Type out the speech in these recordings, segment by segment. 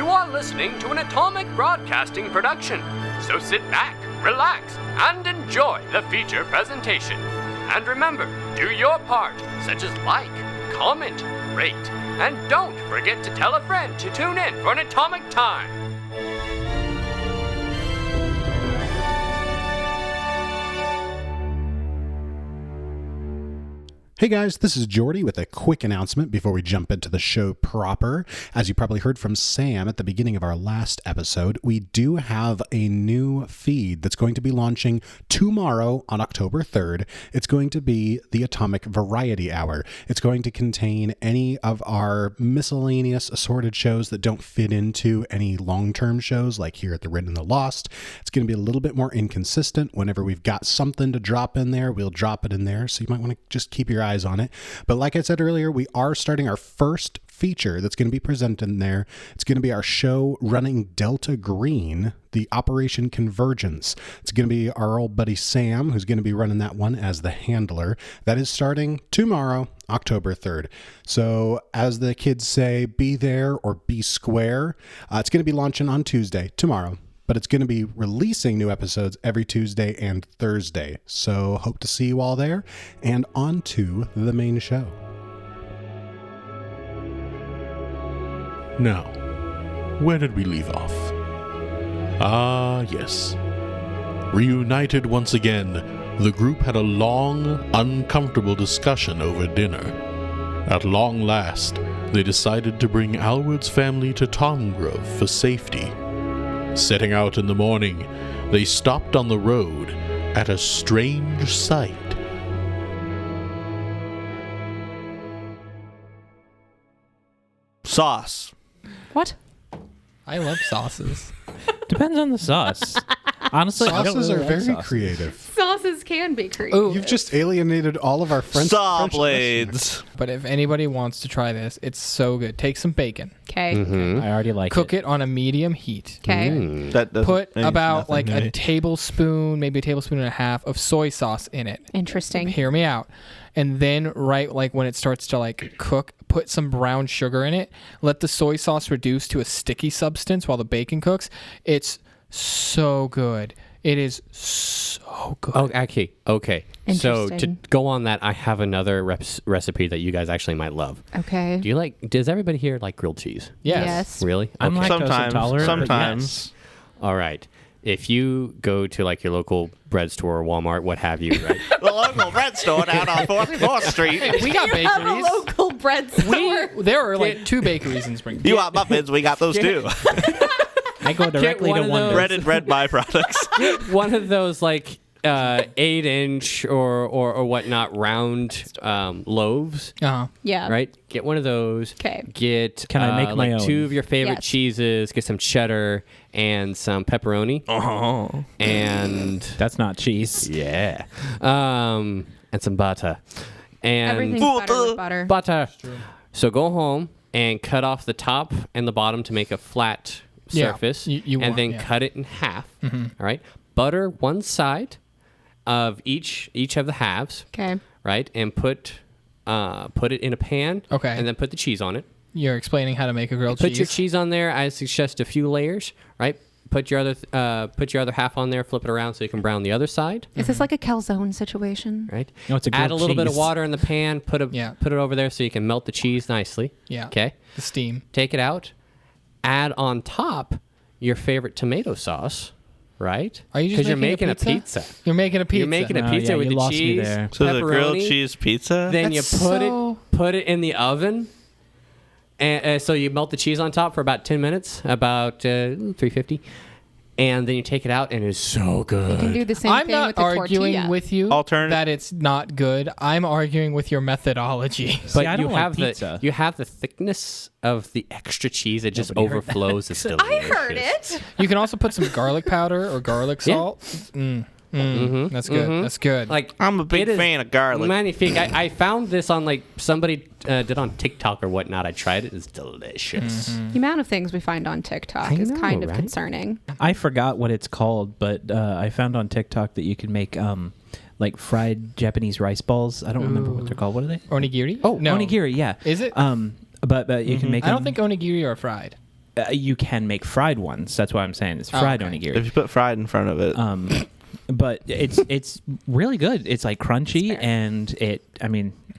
are listening to an Atomic Broadcasting production. So sit back, relax, and enjoy the feature presentation. And remember, do your part, such as like, comment, rate, and don't forget to tell a friend to tune in for an Atomic Time. Hey guys, this is Jordy with a quick announcement before we jump into the show proper. As you probably heard from Sam at the beginning of our last episode, we do have a new feed that's going to be launching tomorrow on October 3rd. It's going to be the Atomic Variety Hour. It's going to contain any of our miscellaneous assorted shows that don't fit into any long-term shows like here at The Written and the Lost. It's going to be a little bit more inconsistent. Whenever we've got something to drop in there, we'll drop it in there. So you might want to just keep your eyes on it. But like I said earlier, we are starting our first feature that's going to be presented in there. It's going to be our show running Delta Green, the Operation Convergence. It's going to be our old buddy Sam who's going to be running that one as the handler. That is starting tomorrow, October 3rd. So as the kids say, be there or be square. It's going to be launching on Tuesday, tomorrow. But it's going to be releasing new episodes every Tuesday and Thursday. So hope to see you all there. And on to the main show. Now, where did we leave off? Ah, yes. Reunited once again, the group had a long, uncomfortable discussion over dinner. At long last, they decided to bring Alward's family to Tomgrove for safety. Setting out in the morning, they stopped on the road at a strange sight. Sauce. What? I love sauces. Depends on the sauce. Honestly, I don't Sauces really are like very sauces. creative. Sauces can be creative. Ooh, You've just alienated all of our French Saw French blades. listeners. but if anybody wants to try this, it's so good. Take some bacon, Okay. I already like cook it on a medium heat. Okay. That doesn't Put mean about nothing like to a me. tablespoon, maybe a tablespoon and a half of soy sauce in it. Interesting. Hear me out. And then right like when it starts to like cook, put some brown sugar in it. Let the soy sauce reduce to a sticky substance while the bacon cooks. It's so good. It is so good. Oh, okay. So to Interesting. go on that, I have another recipe that you guys actually might love. Okay. Do you like? Does everybody here like grilled cheese? Yes. Really? I'm Okay. lactose intolerant. but Sometimes. yes. All right. If you go to like your local bread store or Walmart, what have you, right? The local bread store down on 44th Street. We got You have a bakeries. local bread store. There are like 2 bakeries in Springfield. You want muffins? We got those too. I go directly one to of Wonder. those. Bread and bread byproducts. One of those like 8-inch or whatnot round loaves, Uh-huh. Yeah. right? Get one of those. 'Kay. Get Can I make my like own? 2 of your favorite Yes. cheeses. Get some cheddar and some pepperoni. Oh. And That's not cheese. yeah, and some butter. And Everything's better with butter. butter. So go home and cut off the top and the bottom to make a flat Yeah, surface, you and want- then yeah. cut it in half. All right, butter one side of each of the halves, Okay. right, and put it in a pan. Okay. and then put the cheese on it. You're explaining how to make a grilled Put cheese. your cheese on there. I suggest a few layers, right? Put your other half on there. Flip it around so you can brown the other side. Is this like a calzone situation? Right. No, it's a Add a grilled little bit of cheese. water in the pan. Put it over there so you can melt the cheese nicely. Yeah. Okay. The steam. Take it out. Add on top your favorite tomato sauce. Right. Are you just because you're making making a a pizza? pizza? You're making a pizza. You're making a Oh, pizza yeah, with you the lost me cheese. there. So the grilled pepperoni, cheese pizza? Then That's you so- put it in the oven. And so you melt the cheese on top for about 10 minutes, about 350. And then you take it out, and it's so good. You can do the same I'm thing not with the arguing tortilla. with you Alternate- that it's not good. I'm arguing with your methodology. But See, I you don't like have pizza. you have the thickness of the extra cheese. It just Nobody heard that. overflows. It's delicious. I heard it. You can also put some garlic powder or garlic Yeah. salt. That's good. That's good. Like I'm a big it is fan of garlic. Magnifique. I found this on like somebody did on TikTok or whatnot. I tried it. It's delicious. The amount of things we find on TikTok I is know, kind of right? concerning. I forgot what it's called, but I found on TikTok that you can make like fried Japanese rice balls. I don't remember what they're called. What are they? Onigiri? Oh, no. onigiri. Yeah. Is it? But you can make. I don't them- think onigiri are fried. you can make fried ones. That's why I'm saying it's fried okay. onigiri. If you put fried in front of it, But it's really good. It's like crunchy, and it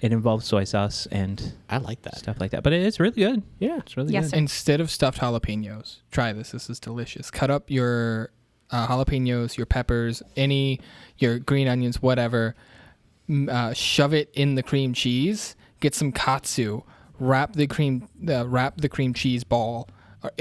involves soy sauce and I like that. stuff like that. But it's really good. Yeah. It's really Yes, good. sir. Instead of stuffed jalapenos, try this. This is delicious. Cut up your jalapenos, your peppers, your green onions, whatever. Shove it in the cream cheese. Get some katsu. Wrap the cream cheese ball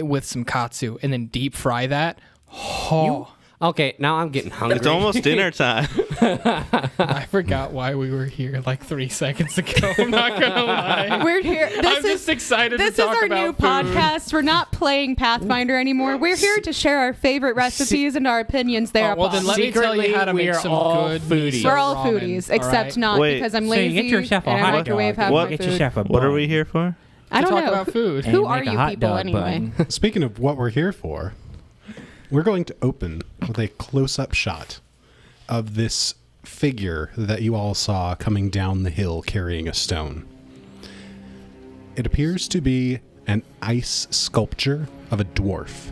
with some katsu, and then deep fry that. Oh, Okay, now I'm getting hungry. it's almost dinner time. I forgot why we were here like 3 seconds ago. I'm not gonna lie. We're here. I'm just excited This to is talk our about new food. podcast. We're not playing Pathfinder anymore. We're here to share our favorite recipes and our opinions there. Well, then let me tell you how to Secretly, make we are some all good foodies. miso We're all ramen, foodies, all except right? not Wait, because I'm so lazy you get yourself a and I hot microwave dog. half What- my Get food. yourself a What are bun. we here for? I don't to talk know. about food. And Who make are a you hot people dog anyway? bun. Speaking of what we're here for, we're going to open with a close-up shot of this figure that you all saw coming down the hill carrying a stone. It appears to be an ice sculpture of a dwarf,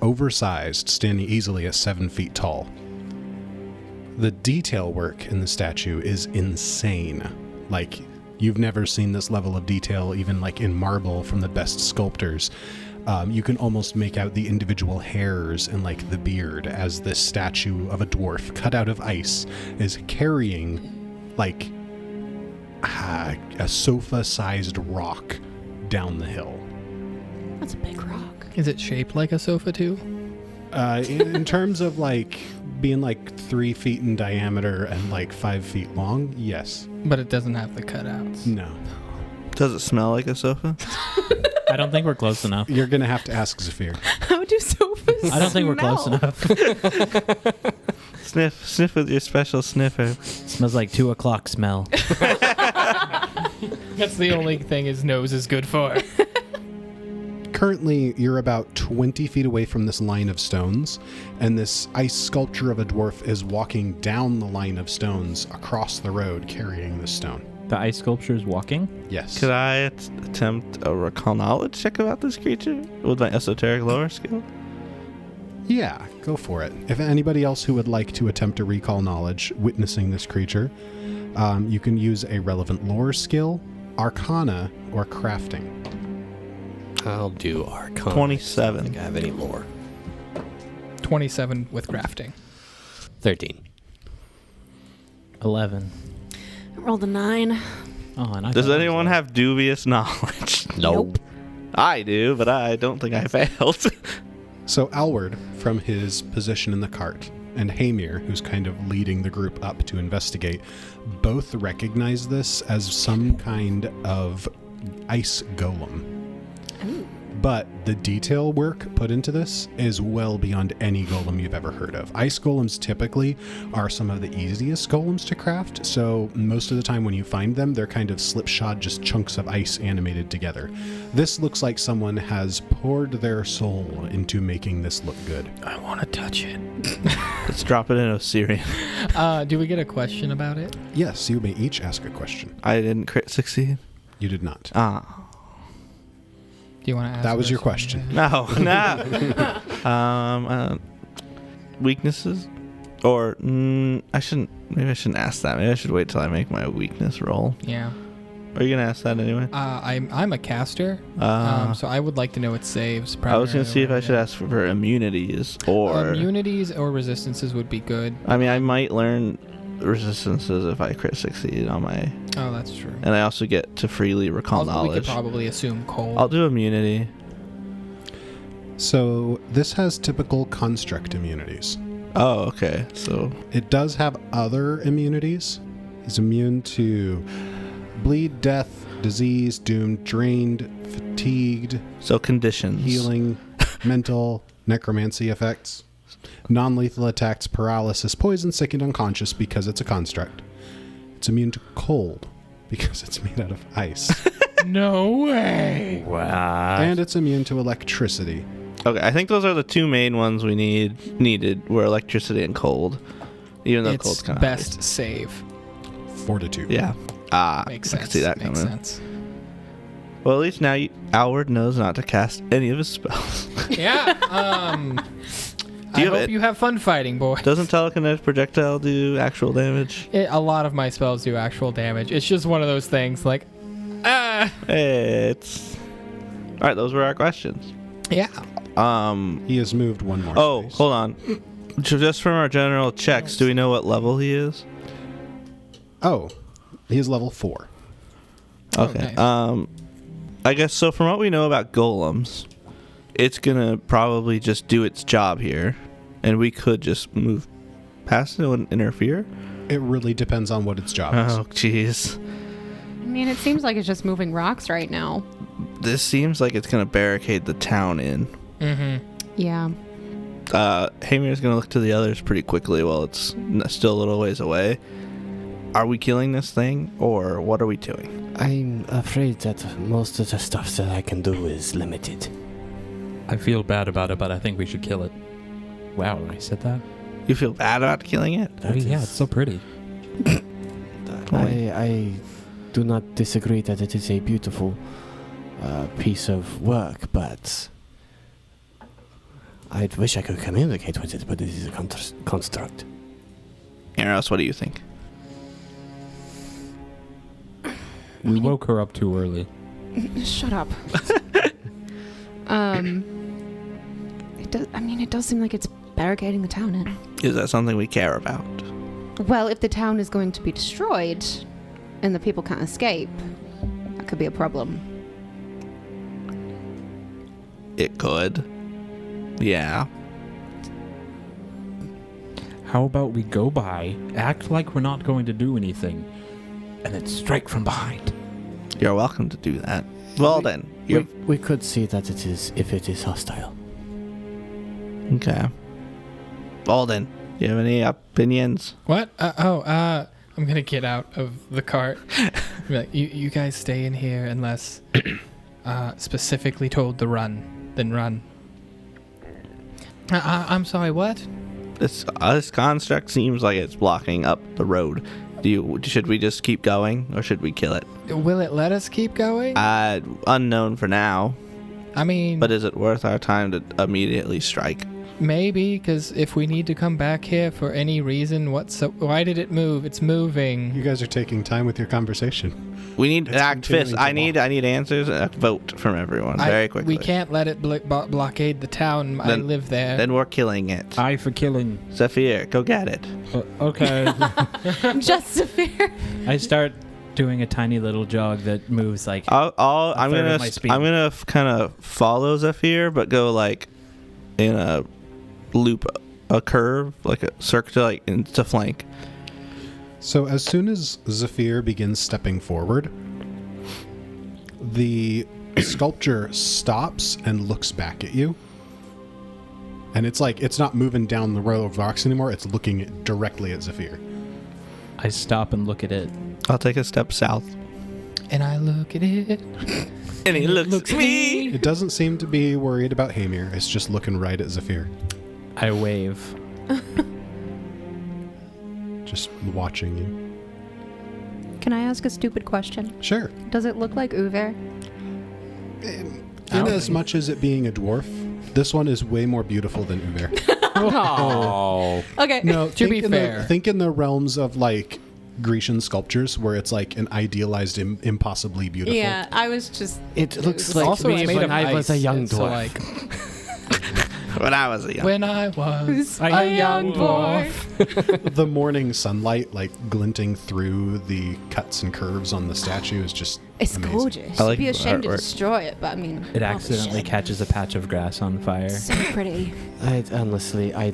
oversized, standing easily at 7 feet tall. The detail work in the statue is insane. Like, you've never seen this level of detail, even like in marble from the best sculptors. You can almost make out the individual hairs and like the beard as this statue of a dwarf cut out of ice is carrying like a sofa-sized rock down the hill. That's a big rock. Is it shaped like a sofa too? In terms of like being like 3 feet in diameter and like 5 feet long, yes. But it doesn't have the cutouts. No. Does it smell like a sofa? I don't think we're close enough. You're gonna have to ask Zafir. How do sofas I don't think we're close smell? enough. Sniff with your special sniffer. Smells like 2 o'clock smell. That's the only thing his nose is good for. Currently, you're about 20 feet away from this line of stones, and this ice sculpture of a dwarf is walking down the line of stones across the road carrying the stone. The ice sculpture is walking. Yes. Could I attempt a recall knowledge check about this creature with my esoteric lower skill? Yeah, go for it. If anybody else who would like to attempt to recall knowledge witnessing this creature, you can use a relevant lore skill, arcana, or crafting. I'll do Arcana. 27. I don't think I have any more. 27 with crafting. 13. 11. I rolled a 9. Oh, and I Does thought it was anyone low. have dubious knowledge? Nope. I do, but I don't think I failed. So Alward, from his position in the cart, and Hamir, who's kind of leading the group up to investigate, both recognize this as some kind of ice golem. But the detail work put into this is well beyond any golem you've ever heard of. Ice golems typically are some of the easiest golems to craft, so most of the time when you find them, they're kind of slipshod, just chunks of ice animated together. This looks like someone has poured their soul into making this look good. I want to touch it. Let's drop it in Osirian. Do we get a question about it? Yes, you may each ask a question. I didn't crit succeed. You did not. Ah. Do you want to ask? That was this your one? question. No, no. Weaknesses? Or, maybe I shouldn't ask that. Maybe I should wait till I make my weakness roll. Yeah. Are you going to ask that anyway? I'm a caster, so I would like to know its saves. I was going to see if I should primarily. ask for immunities or... Immunities or resistances would be good. I mean, I might learn resistances if I crit succeed on my... Oh, that's true. And I also get to freely recall Also, we could knowledge. probably assume cold. I'll do immunity. So this has typical construct immunities. Oh, okay. So, It does have other immunities. He's immune to bleed, death, disease, doomed, drained, fatigued, conditions. healing, mental, necromancy effects, non-lethal attacks, paralysis, poison, sick, and unconscious because it's a construct. It's immune to cold because it's made out of ice. No way. Wow. And it's immune to electricity. Okay, I think those are the two main ones we needed were electricity and cold. Even though cold's It's kind of best save. Fortitude. Yeah. Makes I sense. can see that Makes coming. sense. Well, at least now Alward knows not to cast any of his spells. Yeah. Do you I hope you have fun fighting, boy. Doesn't telekinetic projectile do actual damage? A lot of my spells do actual damage. It's just one of those things like, It's all right. Those were our questions. yeah. He has moved one more. Oh, space. hold on. Just from our general checks, do we know what level he is? Oh, he is level 4. Okay. nice. I guess so. From what we know about golems, it's gonna probably just do its job here, and we could just move past it and interfere. It really depends on what its job is. Oh, jeez. I mean, it seems like it's just moving rocks right now. This seems like it's gonna barricade the town in. Mm-hmm. Yeah. Hamir's gonna look to the others pretty quickly while it's still a little ways away. Are we killing this thing, or what are we doing? I'm afraid that most of the stuff that I can do is limited. I feel bad about it, but I think we should kill it. Wow, I said that? You feel bad about killing it? Yeah, it's so pretty. I do not disagree that it is a beautiful piece of work, but I wish I could communicate with it, but it is a construct. Eros, what do you think? We woke her up too early. Shut up. It does seem like it's barricading the town in. Is that something we care about? Well, if the town is going to be destroyed and the people can't escape, that could be a problem. It could. Yeah. How about we go by, act like we're not going to do anything, and then strike from behind? You're welcome to do that. Well then. We could see that it is, if it is hostile. Okay. Well then. Do you have any opinions? What? I'm gonna get out of the cart. Be like, you guys stay in here unless specifically told to run. Then run. I'm sorry, what? This construct seems like it's blocking up the road. Should we just keep going, or should we kill it? Will it let us keep going? Unknown for now. I mean, But is it worth our time to immediately strike? maybe, because if we need to come back here for any reason, why did it move? It's moving. You guys are taking time with your conversation. We need to It's act fist. continuing to I need answers. A vote from everyone very quickly. We can't let it blockade the town. I live there. Then we're killing it. Aye for killing. Zephyr, go get it. Okay. Just a fear. I start doing a tiny little jog that moves like I'm third of my speed. gonna kind of follow Zephyr, but go like in a loop, a curve, like a circle, like to flank. So as soon as Zephyr begins stepping forward, the sculpture stops and looks back at you. And it's like, it's not moving down the row of rocks anymore, it's looking directly at Zephyr. I stop and look at it. I'll take a step south. And I look at it. And he looks at me. It doesn't seem to be worried about Hamir, it's just looking right at Zephyr. I wave. Just watching you. Can I ask a stupid question? Sure. Does it look like Uver? In as much as it being a dwarf, this one is way more beautiful than Uber. Oh. Okay. No, To be fair. think in the realms of like Grecian sculptures where it's like an idealized, impossibly beautiful. Yeah, I was just. It looks It's like also me it's made when of I was a ice, young so, dwarf. like, When I was a young. when I was A young dwarf. The morning sunlight like glinting through the cuts and curves on the statue is just It's amazing. gorgeous. I I'd like be the ashamed to artwork. destroy it, but I mean. It accidentally catches a patch of grass on fire. So pretty. I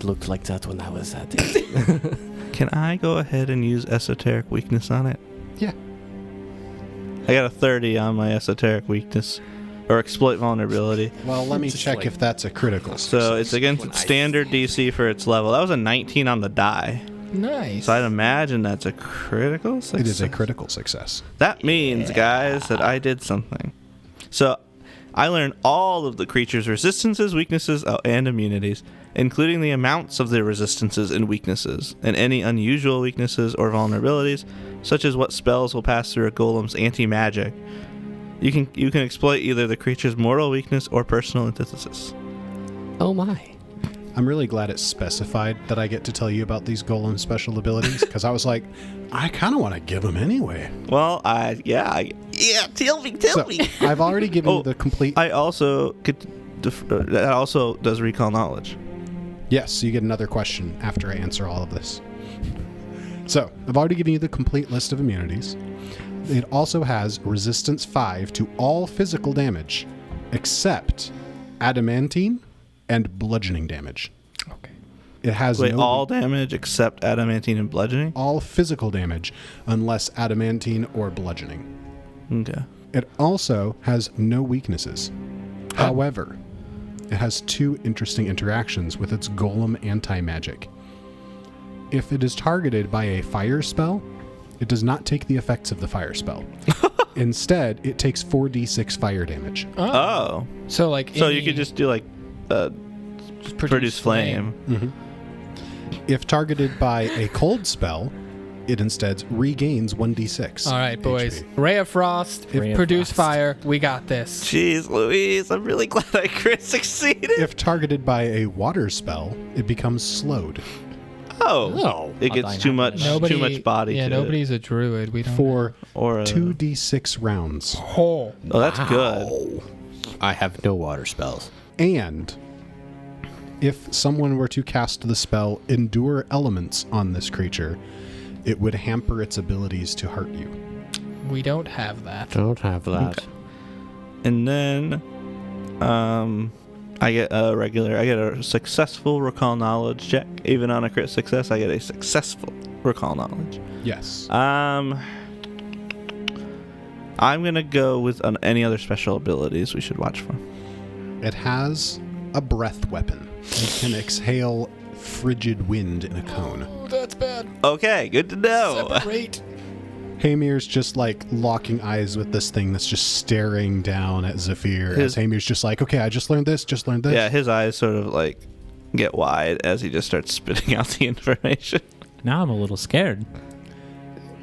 looked like that when I was at it. Can I go ahead and use esoteric weakness on it? Yeah. I got a 30 on my esoteric weakness, or exploit vulnerability. Well, let me check if that's a critical. So it's against standard DC for its level. That was a 19 on the die. nice. So I'd imagine that's a critical success. It is a critical success. That means, guys, that I did something. So I learned all of the creature's resistances, weaknesses, and immunities, including the amounts of their resistances and weaknesses, and any unusual weaknesses or vulnerabilities, such as what spells will pass through a golem's anti-magic, You can exploit either the creature's mortal weakness or personal antithesis. Oh my. I'm really glad it's specified that I get to tell you about these golem special abilities, because I was like, I kind of want to give them anyway. Well, tell me. So I've already given you the complete. I also could. That also does recall knowledge. Yes, you get another question after I answer all of this. So I've already given you the complete list of immunities. It also has resistance 5 to all physical damage, except adamantine and bludgeoning damage. Okay. It has all damage except adamantine and bludgeoning? all physical damage unless adamantine or bludgeoning. Okay. It also has no weaknesses. However, it has 2 interesting interactions with its golem anti-magic. If it is targeted by a fire spell, it does not take the effects of the fire spell. Instead, it takes 4d6 fire damage. Oh. So like. So you could just do like produce flame. If targeted by a cold spell, it instead regains 1d6. All right, boys. HP. Ray of Frost. Ray of Produce Frost. fire. We got this. Jeez Louise, I'm really glad I crit succeeded. If targeted by a water spell, it becomes slowed. Oh. It gets too much body Yeah, to nobody's a druid. We don't. For or 2d6 rounds. Oh. Oh, that's good. I have no water spells. And if someone were to cast the spell Endure Elements on this creature, it would hamper its abilities to hurt you. We don't have that. Don't have that. Okay. And then I get a successful recall knowledge check. Even on a crit success, I get a successful recall knowledge. Yes. I'm gonna go with any other special abilities we should watch for. It has a breath weapon. It can exhale frigid wind in a cone. Oh, that's bad. Okay, good to know. Separate. Hamir's just like locking eyes with this thing that's just staring down at Zephyr. As Hamir's just like, okay, I just learned this. Yeah, his eyes sort of like get wide as he just starts spitting out the information. Now I'm a little scared.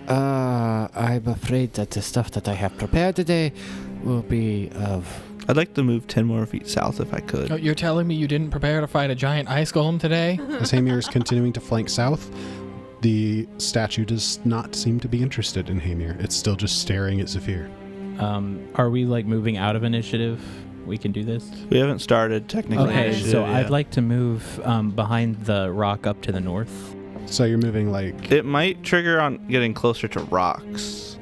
I'm afraid that the stuff that I have prepared today will be of... I'd like to move 10 more feet south if I could. Oh, you're telling me you didn't prepare to fight a giant ice golem today? As Hamir is continuing to flank south, the statue does not seem to be interested in Hamir. It's still just staring at Zephyr. Are we like moving out of initiative? We can do this? We haven't started technically. Okay, initiative so yet. I'd like to move behind the rock up to the north. So you're moving like... It might trigger on getting closer to rocks.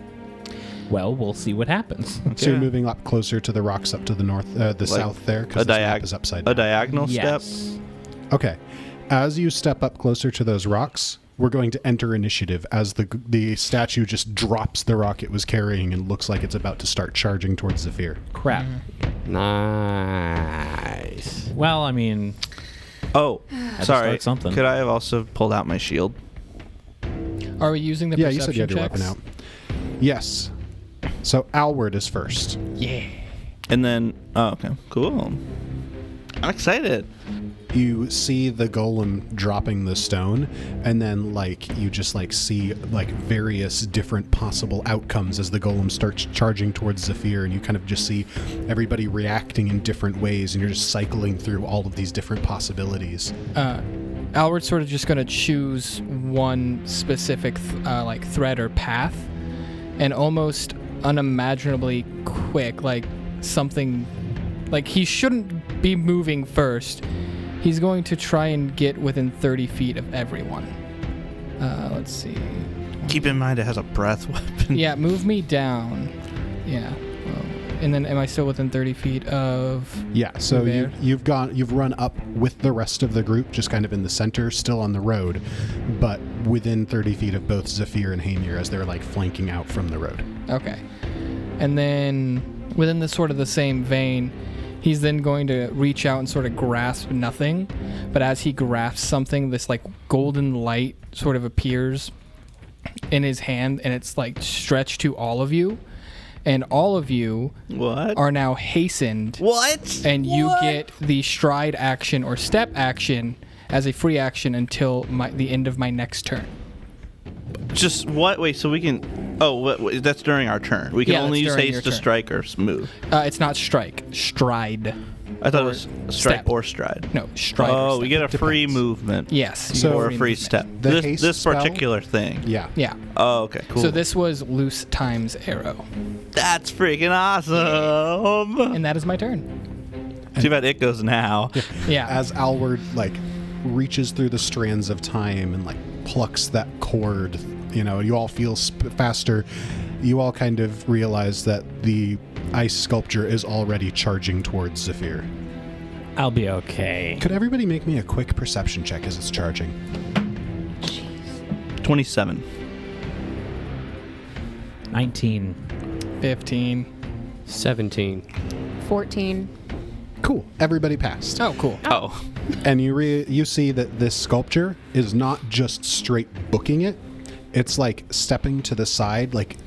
Well, we'll see what happens. So you're moving up closer to the rocks up to the north, south there, because the map is upside down. A diagonal step? Yes. Okay. As you step up closer to those rocks, we're going to enter initiative as the statue just drops the rock it was carrying and looks like it's about to start charging towards Zephyr. Crap. Nice. Well, I mean... Oh, to sorry. start something. Could I have also pulled out my shield? Are we using the Yeah, perception you said you had your checks? weapon out. Yes. So Alward is first. Yeah. And then, oh, okay, cool. I'm excited. You see the golem dropping the stone, and then you just see various different possible outcomes as the golem starts charging towards Zephyr, and you kind of just see everybody reacting in different ways, and you're just cycling through all of these different possibilities. Albert's sort of just going to choose one specific thread or path, and almost unimaginably quick, something he shouldn't be moving first. He's going to try and get within 30 feet of everyone. Let's see. Keep in mind it has a breath weapon. Yeah, move me down. Yeah. And then am I still within 30 feet of... Yeah, so there? you've run up with the rest of the group, just kind of in the center, still on the road, but within 30 feet of both Zephyr and Hamir as they're flanking out from the road. Okay. And then within the sort of the same vein, he's then going to reach out and sort of grasp nothing. But as he grasps something, this golden light sort of appears in his hand, and it's stretched to all of you. And all of you are now hastened. What? And you get the stride action or step action as a free action until the end of my next turn. Just what? Wait, so we can. Oh, that's during our turn. We can Yeah, only that's use during your haste to turn. strike or move. It's not strike, stride. I thought it Or was strike step. or stride. No, stride. Oh, or we step. get a free Depends. movement. Yes. you So- get Or a free movement. step. The This, haste this spell? particular thing. Yeah. Yeah. Oh, okay, cool. So this was loose times arrow, That's freaking awesome. and that is my turn. Too bad it goes now. Yeah. As Alward like reaches through the strands of time and like plucks that cord, you all feel faster. You all kind of realize that the ice sculpture is already charging towards Zephyr. I'll be okay. Could everybody make me a quick perception check as it's charging? 27. 19. 15. 17. 14. Cool. Everybody passed. Oh, cool. Oh. And you see that this sculpture is not just straight booking it. It's like stepping to the side, like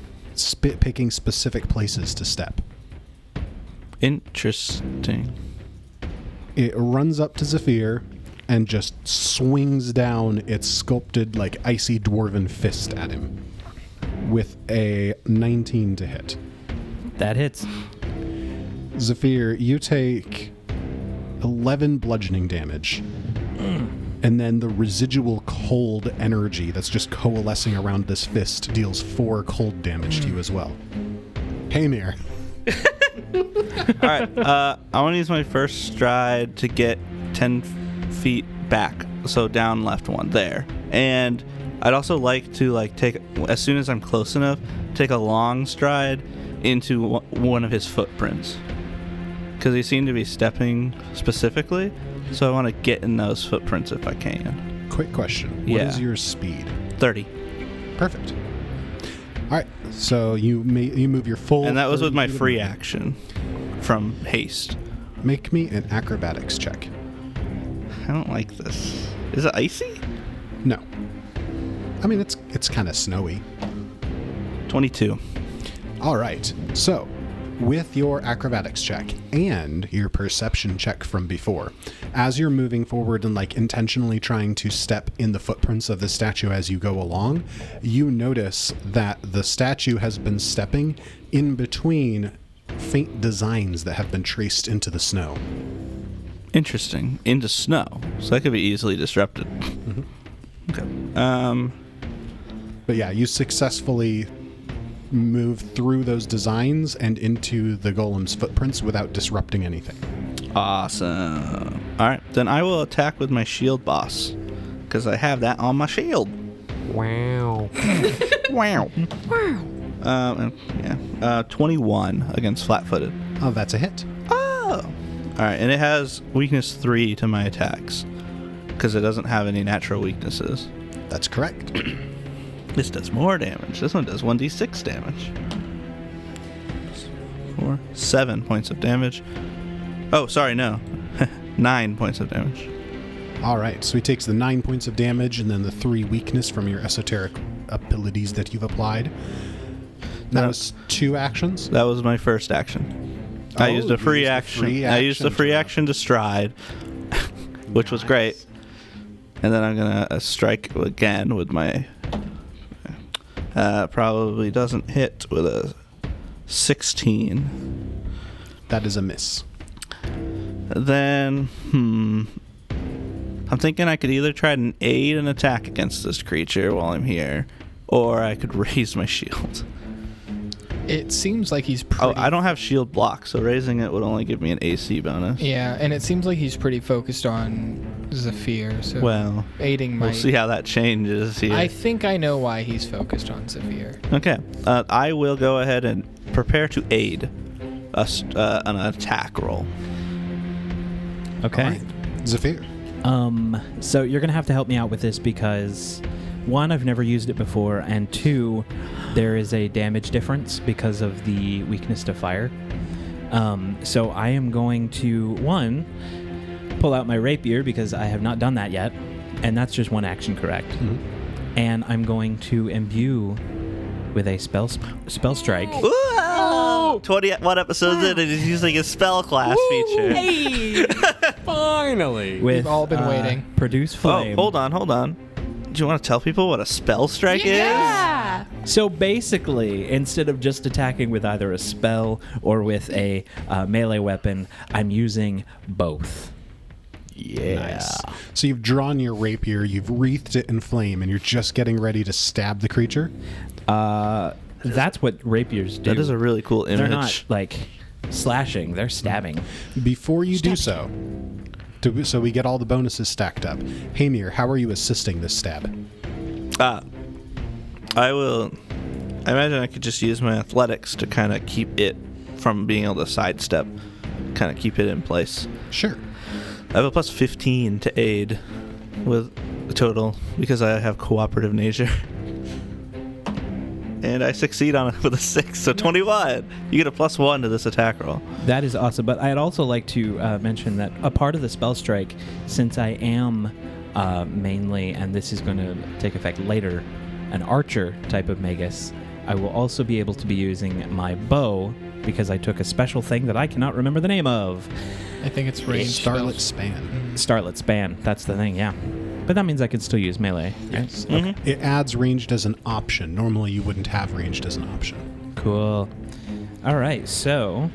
picking specific places to step. Interesting. It runs up to Zephyr and just swings down its sculpted, like, icy dwarven fist at him with a 19 to hit. That hits. Zephyr, you take 11 bludgeoning damage. And then the residual cold energy that's just coalescing around this fist deals 4 cold damage to you as well. Hey, Mir. All right. I want to use my first stride to get 10 feet back. So down left one there. And I'd also like to take, as soon as I'm close enough, take a long stride into one of his footprints. Because he seemed to be stepping specifically. So I want to get in those footprints if I can. Quick question. What Yeah. is your speed? 30. Perfect. All right. So you move your full... And that was with 30 my feet of free movement. action from haste. Make me an acrobatics check. I don't like this. Is it icy? No. I mean, it's kind of snowy. 22. All right. So, with your acrobatics check and your perception check from before, as you're moving forward and intentionally trying to step in the footprints of the statue as you go along, you notice that the statue has been stepping in between faint designs that have been traced into the snow. Interesting. Into snow. So that could be easily disrupted. Okay. But yeah, you successfully move through those designs and into the golem's footprints without disrupting anything. Awesome. All right. Then I will attack with my shield boss. Because I have that on my shield. Wow. Wow. Yeah. 21 against flat-footed. Oh, that's a hit. Oh. All right. And it has weakness 3 to my attacks. Because it doesn't have any natural weaknesses. That's correct. This does more damage. This one does 1d6 damage. 7 points of damage. Oh, sorry, no. 9 points of damage. All right, so he takes the 9 points of damage and then the 3 weakness from your esoteric abilities that you've applied. That No. was 2 actions. That was my first action. I Oh, used a you free used the action. free I used the action free to- action to stride, which was great. And then I'm gonna strike again with my. Probably doesn't hit with a 16. That is a miss. Then, I'm thinking I could either try and aid an attack against this creature while I'm here, or I could raise my shield. It seems like he's pretty... Oh, I don't have shield block, so raising it would only give me an AC bonus. Yeah, and it seems like he's pretty focused on Zephyr, so Well, aiding we'll might... see how that changes here. I think I know why he's focused on Zephyr. Okay, I will go ahead and prepare to aid an attack roll. Okay. All right. Zephyr. So you're gonna have to help me out with this because 1, I've never used it before, and 2, there is a damage difference because of the weakness to fire. So I am going to 1, pull out my rapier because I have not done that yet, and that's just 1 action, correct? Mhm. And I'm going to imbue with a spell strike. Ooh! 21 episodes in, and he's using his spell class feature. Finally. With We've all been waiting. Produce flame. Oh, hold on. Do you want to tell people what a spell strike Yeah. So basically, instead of just attacking with either a spell or with a melee weapon, I'm using both. Yeah. Nice. So you've drawn your rapier, you've wreathed it in flame, and you're just getting ready to stab the creature? That's what rapiers do. That is a really cool image. They're not like slashing; they're stabbing. Before you do so, so we get all the bonuses stacked up. Hamir, how are you assisting this stab? I imagine I could just use my athletics to kind of keep it from being able to sidestep, kind of keep it in place. Sure. I have a plus 15 to aid with the total because I have cooperative nature. And I succeed on it with a 6, so 21. You get a +1 to this attack roll. That is awesome. But I'd also like to mention that a part of the spell strike, since I am mainly, and this is going to take effect later, an archer type of magus, I will also be able to be using my bow because I took a special thing that I cannot remember the name of. I think it's ranged. Starlit spells. Span. Starlit Span. That's the thing, yeah. But that means I can still use melee. Right? Yes. Okay. It adds ranged as an option. Normally you wouldn't have ranged as an option. Cool. All right, so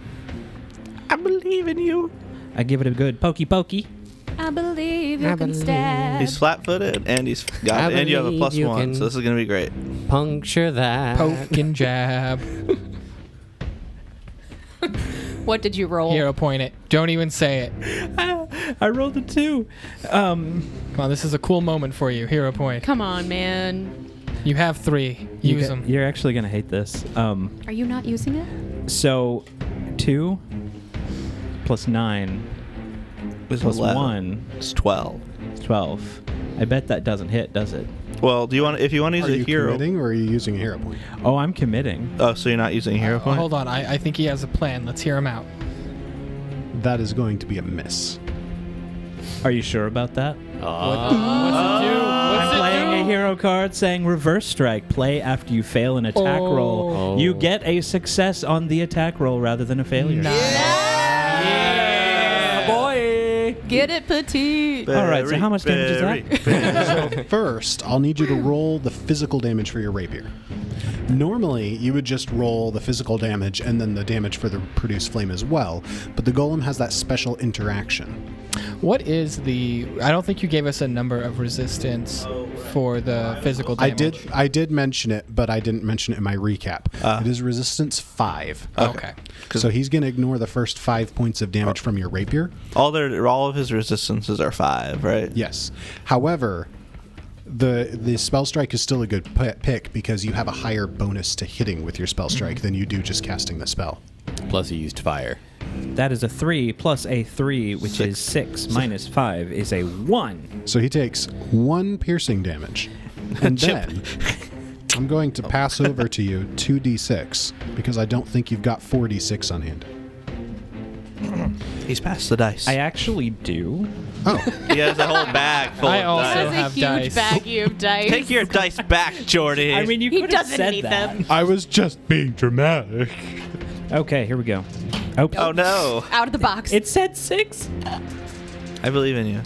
I believe in you. I give it a good pokey pokey. I believe you can stab. He's flat-footed, and he's got, and you have a believe you +1, can- so this is gonna be great. Puncture that. Poke and jab. What did you roll? Hero point it. Don't even say it. I rolled a 2. Come on, this is a cool moment for you. Hero point. Come on, man. You have 3. Use them. You're actually gonna hate this. Are you not using it? So 2 plus 9 It's plus 11. 1 It's 12. is 12. I bet that doesn't hit, does it? Well, do you want? If you want to use Are a you hero. committing or are you using a hero point? Oh, I'm committing. Oh, so you're not using a hero point? Hold on. I think he has a plan. Let's hear him out. That is going to be a miss. Are you sure about that? What's it do? What's I'm it playing do? a hero card saying reverse strike. Play after you fail an attack roll. Oh. You get a success on the attack roll rather than a failure. Get it, petite. All right, so how much damage is that? So first, I'll need you to roll the physical damage for your rapier. Normally, you would just roll the physical damage and then the damage for the produced flame as well, but the golem has that special interaction. What is the... I don't think you gave us a number of resistance for the physical damage. I did mention it, but I didn't mention it in my recap. It is resistance 5. Okay. So he's going to ignore the first 5 points of damage from your rapier. All of his resistances are 5, right? Yes. However, the spell strike is still a good pick because you have a higher bonus to hitting with your spell strike than you do just casting the spell. Plus, he used fire. That is a 3 plus a 3, which is 6 minus 5 is a 1. So he takes 1 piercing damage. And then I'm going to pass over to you 2d6 because I don't think you've got 4d6 on hand. He's passed the dice. I actually do. Oh, He has a whole bag full I of also dice. That is a have huge dice. baggie of dice. Take your dice back, Jordy. I mean, you He could have doesn't said need that. them. I was just being dramatic. Okay, here we go. Oh, Oh no! Out of the box. It said 6. I believe in you.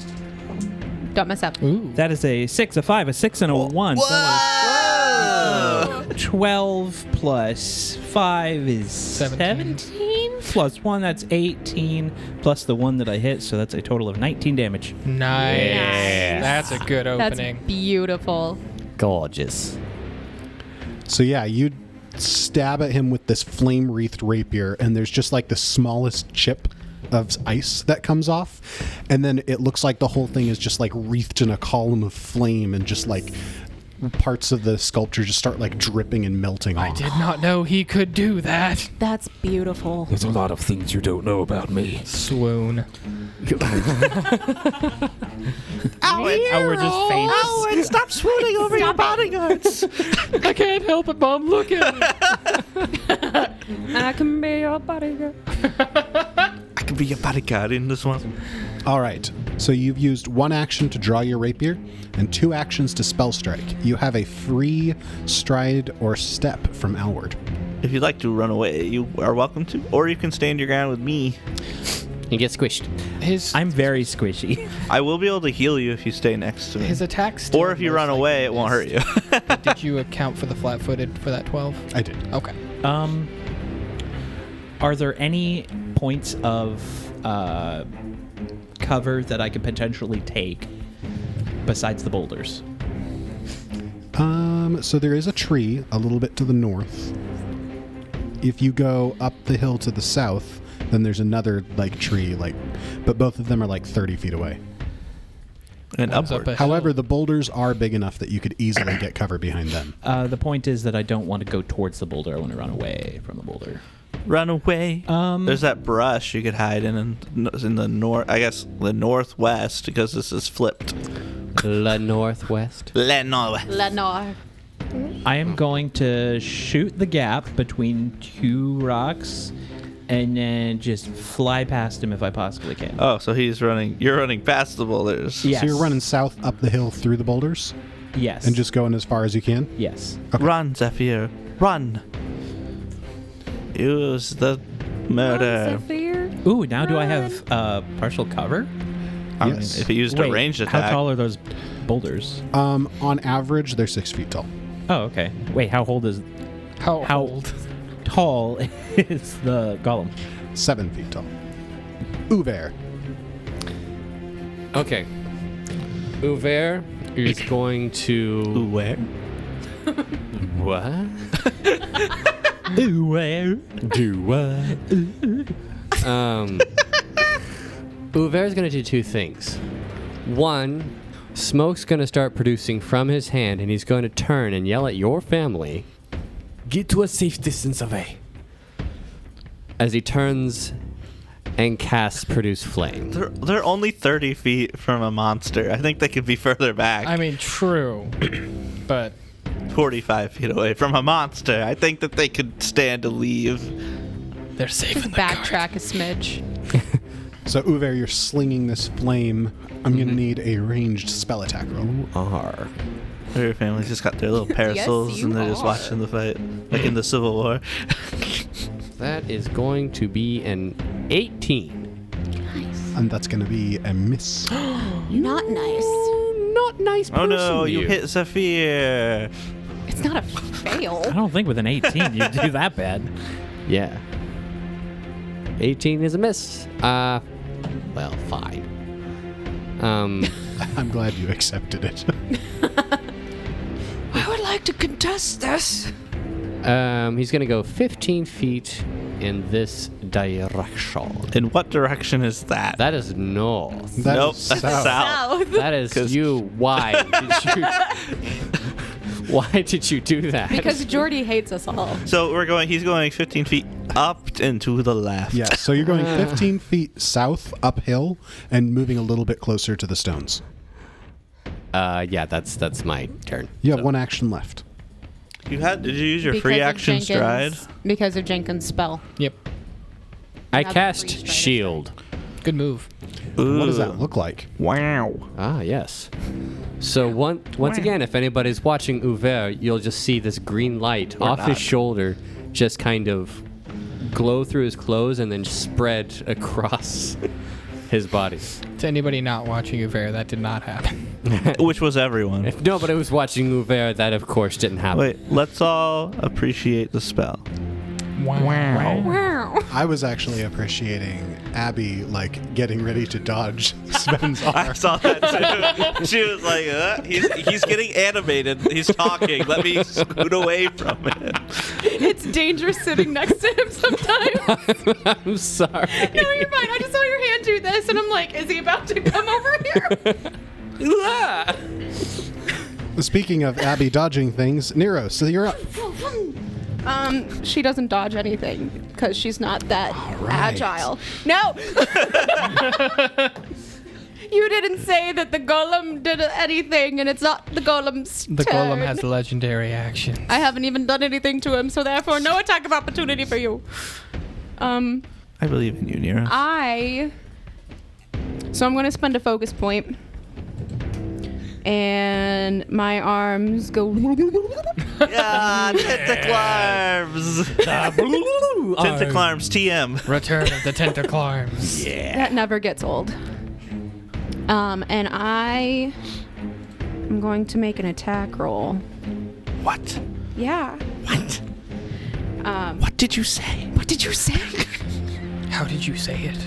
Don't mess up. Ooh. That is a 6, a 5, a 6, and a 1. So Whoa! 12 plus 5 is 17. 17 plus 1, that's 18 plus the 1 that I hit, so that's a total of 19 damage. Nice. Yeah. That's a good That's opening. beautiful. Gorgeous. So yeah, you stab at him with this flame-wreathed rapier, and there's just like the smallest chip of ice that comes off, and then it looks like the whole thing is just like wreathed in a column of flame, and just like parts of the sculpture just start like dripping and melting off. I did not know he could do that. That's beautiful. There's a lot of things you don't know about me. Swoon. Oh, we're just faint. Owen, stop swooning over your bodyguards. I can't help it, Mom. Look at me. I can be your bodyguard. I can be your bodyguard in this one. All right, so you've used 1 action to draw your rapier and 2 actions to spell strike. You have a free stride or step from Alward. If you'd like to run away, you are welcome to, or you can stand your ground with me. You get squished. I'm very squishy. I will be able to heal you if you stay next to me. His attack still Or if you most run likely away, it won't hurt you. But did you account for the flat-footed for that 12? I did. Okay. Are there any points of cover that I could potentially take besides the boulders? So there is a tree a little bit to the north. If you go up the hill to the south, then there's another tree, but both of them are 30 feet away. And One's upward. up a hill. However, the boulders are big enough that you could easily get cover behind them. The point is that I don't want to go towards the boulder. I want to run away from the boulder. Run away. There's that brush you could hide in the north. I guess the northwest, because this is flipped. Le northwest. Lenore. I am going to shoot the gap between two rocks and then just fly past him if I possibly can. Oh, so he's running. You're running past the boulders. Yes. So you're running south up the hill through the boulders Yes. and just going as far as you can? Yes. Okay. Run, Zephyr. Run. Use the murder. Ooh, now do I have partial cover? I mean, Yes. if he used a ranged attack. How tall are those boulders? On average, they're 6 feet tall. Oh, okay. Wait, how old is... How How- old? Tall is the golem? 7 feet tall. Uver. Okay. Uver is going to. Where? What? Ooh, where? Do what? Uver is going to do two things. One, smoke's going to start producing from his hand, and he's going to turn and yell at your family, "Get to a safe distance away." As he turns and casts Produce Flame. They're only 30 feet from a monster. I think they could be further back. I mean, true. But 45 feet away from a monster. I think that they could stand to leave. they're safe Just in the cart. backtrack a smidge. So, Uver, you're slinging this flame. I'm going to need a ranged spell attack roll. R. Your family's just got their little parasols you and they're just are. watching the fight, like in the Civil War. That is going to be an 18. And that's going to be a miss. Not nice. Not nice person. Oh no, you hit Zephyr. It's not a fail. I don't think with an 18 you do that bad. Yeah. 18 is a miss. Well, fine. I'm glad you accepted it. I would like to contest this. He's gonna go 15 feet in this direction. In what direction is that? That is north. That Nope, is that's south. south. That is 'Cause- you. Why did you? Why did you do that? Because Jordy hates us all. So he's going 15 feet up and to the left. Yeah, so you're going 15 feet south uphill and moving a little bit closer to the stones. Yeah, that's my turn. You have one action left. Did you use your free action stride? Because of Jenkins' spell. Yep. I Have cast free stride. shield. Good move. What does that look like? Wow. Ah, yes. So once again, if anybody's watching Uver, you'll just see this green light Or off not. his shoulder just kind of glow through his clothes and then spread across his body. To anybody not watching Uver, that did not happen. Which was everyone. If nobody was watching Uver, that of course didn't happen. Wait, let's all appreciate the spell. Wow. I was actually appreciating Abby, getting ready to dodge Sven's I arm. saw that too. She was like, he's getting animated. He's talking. Let me scoot away from him. It's dangerous sitting next to him sometimes. I'm sorry. No, you're fine. I just saw your hand do this, and I'm like, is he about to come over here? Speaking of Abby dodging things, Nero, so you're up. She doesn't dodge anything because she's not that right. agile. No. You didn't say that the golem did anything, and it's not the golem's The turn. golem has legendary action. I haven't even done anything to him, so therefore, no attack of opportunity for you. I believe in you, Nero. So I'm going to spend a focus point. And my arms go. Yeah, Tentaclarms. Tentaclarms TM. Return of the Tentaclarms. That never gets old. And I am going to make an attack roll. What? Yeah. What? What did you say? What did you say? How did you say it?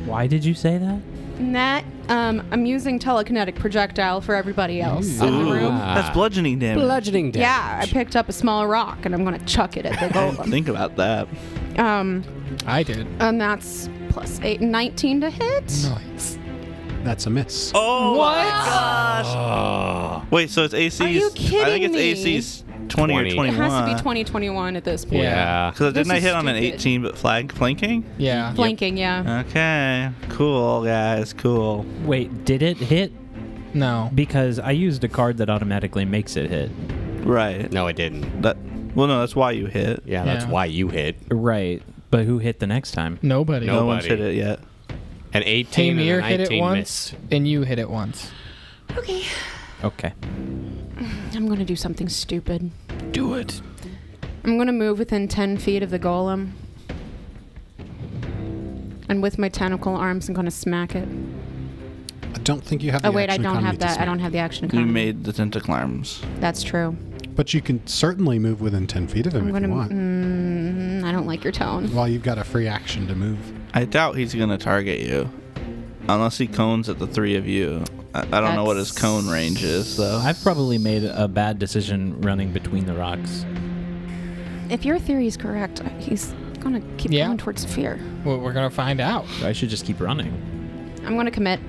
Why did you say that? And that, I'm using telekinetic projectile for everybody else in the room. That's bludgeoning damage. Bludgeoning damage. Yeah, I picked up a small rock and I'm gonna chuck it at the I didn't golem. think about that. I did. And that's plus 8, 19 to hit. Nice. That's a miss. Oh What? my gosh. Wait, so it's AC's. Are you I think it's kidding me? AC's 20 or 20. 21. It has to be 2021 at this point. Yeah. Because This didn't I is hit on an stupid. 18 but flanking? Yeah. Flanking, yeah. Okay. Cool, guys. Cool. Wait, did it hit? No. Because I used a card that automatically makes it hit. Right. No, it didn't. Well, no, that's why you hit. Yeah, that's Yeah. why you hit. Right. But who hit the next time? Nobody. No. No one's Nobody. hit it yet. An 18 Tamir and a hit 19 it once, missed. and you hit it once. Okay. Okay. I'm gonna do something stupid. Do it. I'm gonna move within 10 feet of the golem. And with my tentacle arms, I'm gonna smack it. I don't think you have the Oh, wait, I action don't economy have to that. I smack. don't have the action You economy. made the Tentaclarms. That's true. But you can certainly move within 10 feet of him I'm if gonna. you want. I don't like your tone. While you've got a free action to move. I doubt he's going to target you. Unless he cones at the three of you. I don't know what his cone range is, though. I've probably made a bad decision running between the rocks. If your theory is correct, he's gonna keep Yeah. going towards fear. Well, we're gonna find out. I should just keep running. I'm gonna commit.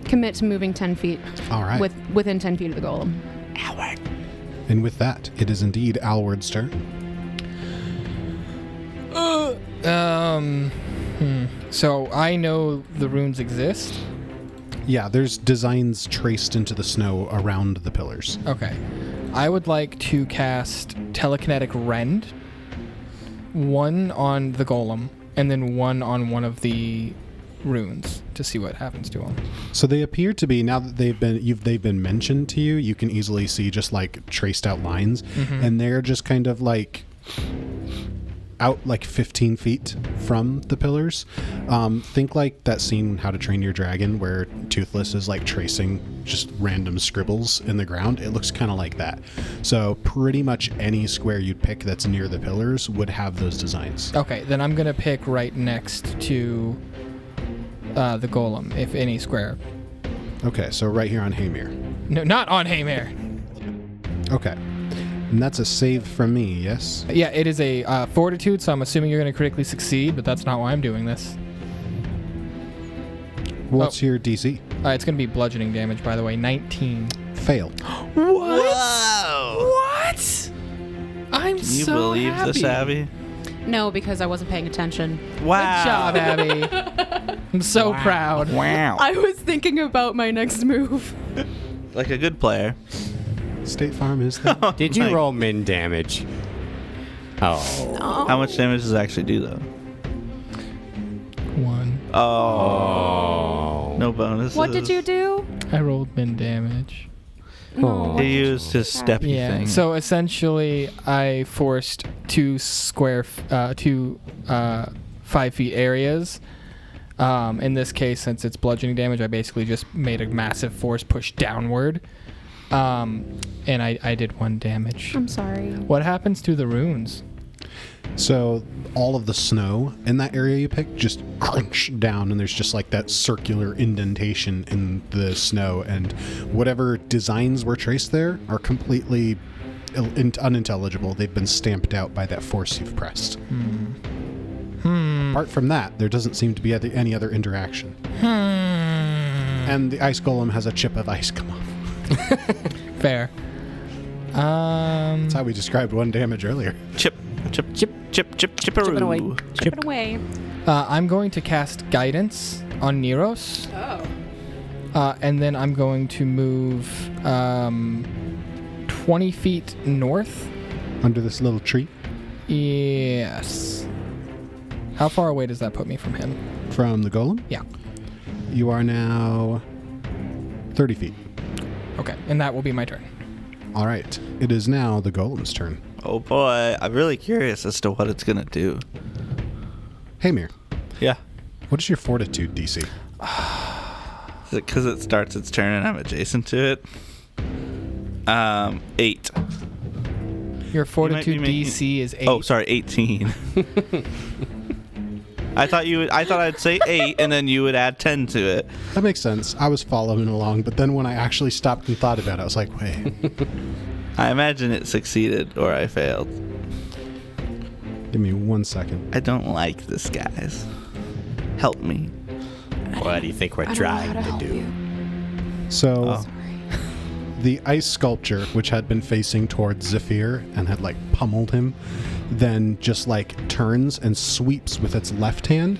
Commit to moving 10 feet. All right. Within 10 feet of the golem. And with that, it is indeed Alward's turn. So I know the runes exist. Yeah, there's designs traced into the snow around the pillars. Okay. I would like to cast Telekinetic Rend. One on the golem, and then one on one of the runes to see what happens to them. So they appear to be, now that they've been mentioned to you, you can easily see just like traced out lines, and they're just kind of like out like 15 feet from the pillars. Think like that scene in How to Train Your Dragon where Toothless is like tracing just random scribbles in the ground. It looks kind of like that. So pretty much any square you'd pick that's near the pillars would have those designs. Okay, then I'm gonna pick right next to the golem, if any square. Okay, so right here on Hamir. No, not on Haymare. Okay. And that's a save from me, yes? Yeah, it is a fortitude, so I'm assuming you're gonna critically succeed, but that's not why I'm doing this. What's your DC? It's gonna be bludgeoning damage, by the way. 19. Fail. Whoa! What? I'm Can you believe this, Abby? No, because I wasn't paying attention. Wow. Good job, Abby. I'm so proud. Wow. I was thinking about my next move. Like a good player. State Farm is there. Did you roll min damage? Oh. How much damage does it actually do, though? 1. Oh. No bonuses. What did you do? I rolled min damage. No, what He did you used his do? steppy Yeah. thing. So essentially, I forced 2 5 feet areas. In this case, since it's bludgeoning damage, I basically just made a massive force push downward. And I did 1 damage. I'm sorry. What happens to the runes? So all of the snow in that area you picked just crunch down, and there's just like that circular indentation in the snow, and whatever designs were traced there are completely unintelligible. They've been stamped out by that force you've pressed. Apart from that, there doesn't seem to be any other interaction. And the ice golem has a chip of ice come off. Fair. That's how we described 1 damage earlier. Chipperoo. away. Chip it away. I'm going to cast Guidance on Neros. Oh. And then I'm going to move 20 feet north. Under this little tree Yes. How far away does that put me from him? from the golem. Yeah. You are now 30 feet. Okay, and that will be my turn. All right. It is now the golem's turn. Oh boy, I'm really curious as to what it's gonna do. Hey, Mir. Yeah. What is your fortitude DC? Is it because it starts its turn and I'm adjacent to it? 8. Your fortitude making- DC is 8. Oh, sorry, 18. I thought I'd say 8 and then you would add 10 to it. That makes sense. I was following along, but then when I actually stopped and thought about it, I was like, wait. I imagine it succeeded or I failed. Give me 1 second. I don't like this, guys. Help me. What do you think we're I don't know how trying to to help do? you. So Oh. the ice sculpture, which had been facing towards Zephyr and had like pummeled him, then just like turns and sweeps with its left hand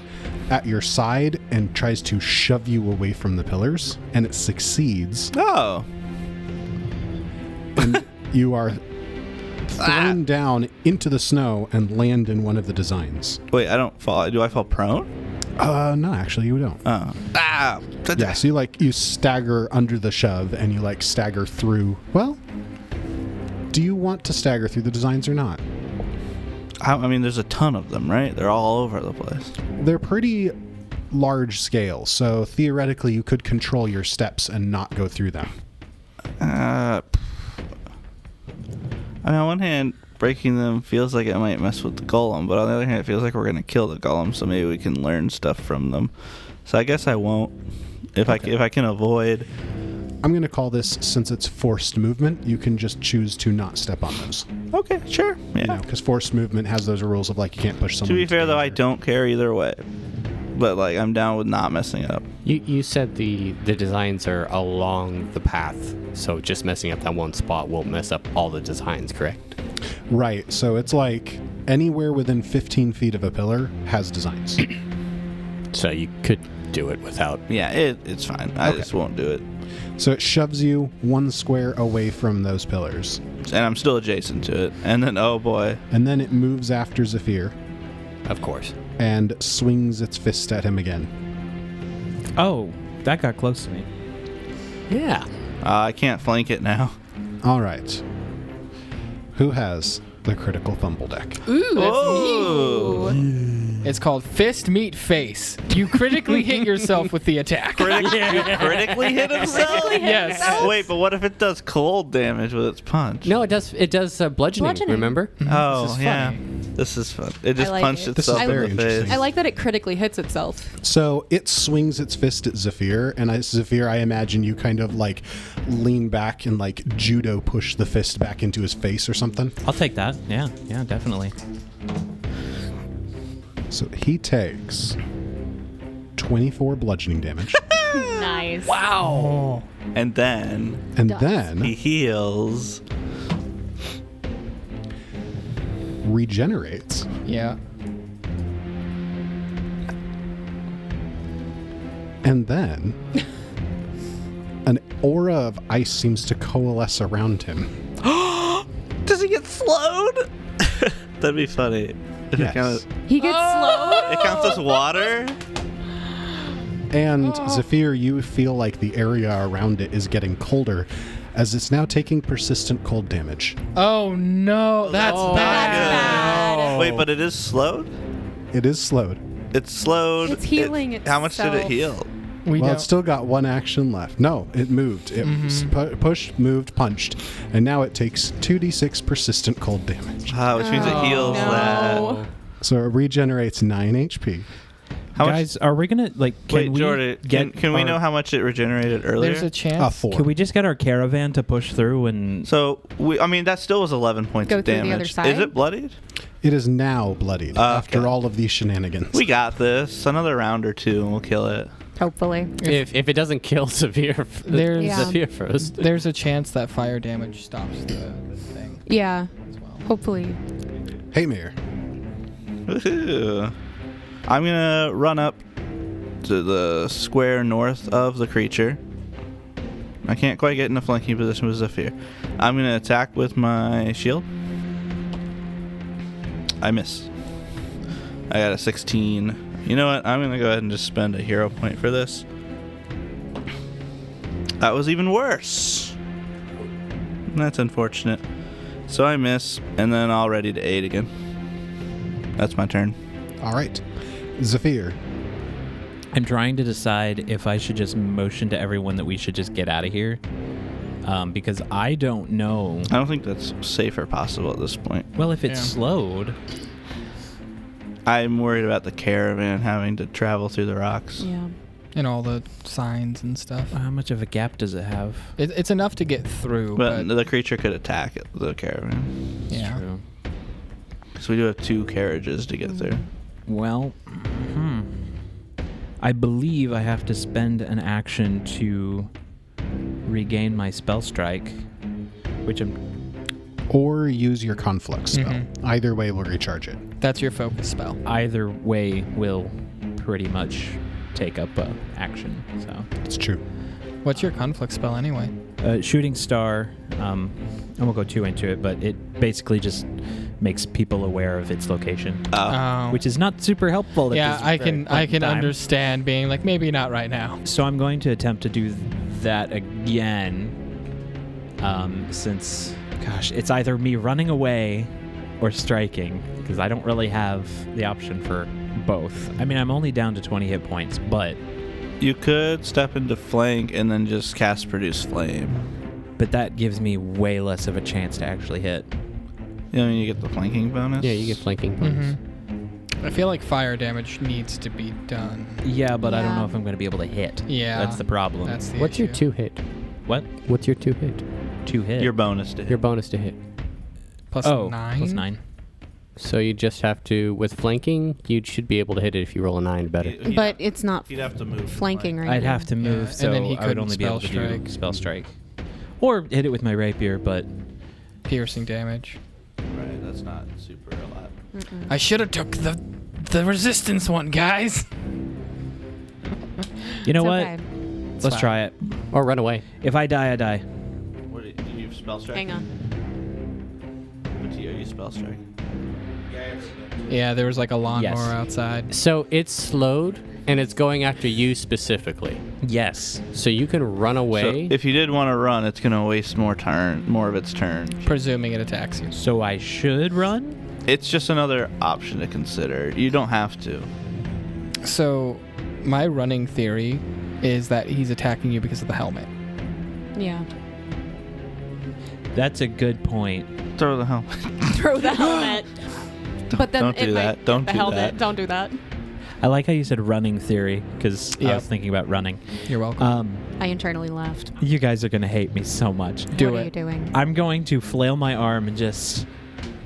at your side and tries to shove you away from the pillars, and it succeeds, Oh. and you are thrown down into the snow and land in one of the designs. Wait, I don't fall. Do I fall prone? No, actually you don't. Oh. Ah. Yeah, so you stagger under the shove and you like stagger through. Well, do you want to stagger through the designs or not? I mean, there's a ton of them, right? They're all over the place. They're pretty large scale, so theoretically you could control your steps and not go through them. I mean, on one hand, breaking them feels like it might mess with the golem, but on the other hand, it feels like we're gonna kill the golem, so maybe we can learn stuff from them. So I guess I won't. If I can avoid. I'm going to call this, since it's forced movement, you can just choose to not step on those. Okay, sure. Yeah. Because forced movement has those rules of like you can't push someone. To be into fair, though, I danger. don't care either way. But like, I'm down with not messing it up. You said the designs are along the path, so just messing up that one spot won't mess up all the designs, correct? Right, so it's like anywhere within 15 feet of a pillar has designs. So you could do it without. Yeah, it's fine. I Okay. just won't do it. So it shoves you 1 square away from those pillars. And I'm still adjacent to it. And then, oh boy. And then it moves after Zephyr Of course. and swings its fist at him again. Oh, that got close to me. Yeah. I can't flank it now. All right. Who has the critical fumble deck? Ooh, that's Oh. me. It's called Fist Meet Face. You critically hit yourself with the attack. Critically hit himself? Yes. Wait, but what if it does cold damage with its punch? No, it does. It does bludgeoning. Bludgeoning. Remember? Oh, This is yeah. funny. This is fun. It just like punched it. This itself is very in the face. interesting. I like that it critically hits itself. So it swings its fist at Zephyr, and Zephyr, I imagine you kind of like lean back and like judo push the fist back into his face or something. I'll take that. Yeah, definitely. So he takes 24 bludgeoning damage, Nice. Wow. And then and Does. then he heals. regenerates. Yeah. And then an aura of ice seems to coalesce around him. Does he get slowed? That'd be funny. If Yes. He gets slowed. it counts as water? And Zephyr, you feel like the area around it is getting colder as it's now taking persistent cold damage. Oh no, that's bad. bad. Wait, but it is slowed? It is slowed. It's slowed. It's healing How much did it itself. heal? We Well, don't. it's still got one action left. No, it moved. It pushed, moved, punched. And now it takes 2d6 persistent cold damage. Which means it heals no. that. So it regenerates 9 HP. How much? Guys, are we gonna like? Can Wait, we Jordan, get? can we our- know how much it regenerated earlier? There's a chance. 4. Can we just get our caravan to push through and? So, that still was 11 points Go of through the damage. other side? Is it bloodied? It is now bloodied after Okay. all of these shenanigans. We got this. Another round or two and we'll kill it. Hopefully. If it doesn't kill Severe, There's- Yeah. Severe first. There's a chance that fire damage stops the thing Yeah. as well. Hopefully. Hey, Mayor. Woohoo. I'm gonna run up to the square north of the creature. I can't quite get in a flanking position with Zephyr. I'm gonna attack with my shield. I miss. I got a 16. You know what? I'm gonna go ahead and just spend a hero point for this. That was even worse. That's unfortunate. So I miss, and then all ready to aid again. That's my turn. All right. Zephyr. I'm trying to decide if I should just motion to everyone that we should just get out of here. Because I don't know. I don't think that's safe or possible at this point. Well, if it's slowed. I'm worried about the caravan having to travel through the rocks. Yeah. And all the signs and stuff. How much of a gap does it have? It's enough to get through. But the creature could attack the caravan. Yeah. True. So we do have 2 carriages to get through. Well, I believe I have to spend an action to regain my spell strike, which Or use your conflict spell. Mm-hmm. Either way will recharge it. That's your focus spell. either way will pretty much take up action. So It's true. What's your conflict spell anyway? shooting star. I won't go too into it, but it basically just makes people aware of its location, Oh. which is not super helpful. At Yeah, this I very can point in time. understand being like maybe not right now. So I'm going to attempt to do that again, since, gosh, it's either me running away or striking, because I don't really have the option for both. I mean, I'm only down to 20 hit points, but You could step into flank and then just cast Produce Flame. that gives me way less of a chance to actually hit. You know, you get the flanking bonus. Yeah, you get flanking bonus. I feel like fire damage needs to be done. Yeah, but I don't Yeah. know if I'm going to be able to hit. Yeah. That's the problem. That's the What's your issue. 2 hit? What? What's your 2 hit? 2 hit. Your bonus to hit. Your bonus to hit. Plus oh, 9? plus 9. So you just have to, with flanking, you should be able to hit it if you roll a 9 better. But it's not You'd have to move. flanking right I'd now. have to move, and so then he I would couldn't only be able to spell do strike. spell strike. Or hit it with my rapier, but Piercing damage. Right, that's not super a lot. I should have took the resistance one, guys. you know It's what? okay. Let's fine. try it. Or run away. If I die, I die. What do you spell strike? Hang on. What do you spell strike? Yeah, there was like a lawnmower Yes. outside. So it's slowed, and it's going after you specifically. Yes. So you can run away. So if you did want to run, it's gonna waste more of its turn. Presuming it attacks you. So I should run? It's just another option to consider. You don't have to. So, my running theory is that he's attacking you because of the helmet. Yeah. That's a good point. Throw the helmet. Throw the helmet. But then don't it do might that. hit Don't the do helmet. that. Don't do that. I like how you said running theory, because I Yep. was thinking about running. You're welcome. I internally laughed. You guys are going to hate me so much. Do what it. are you doing? I'm going to flail my arm and just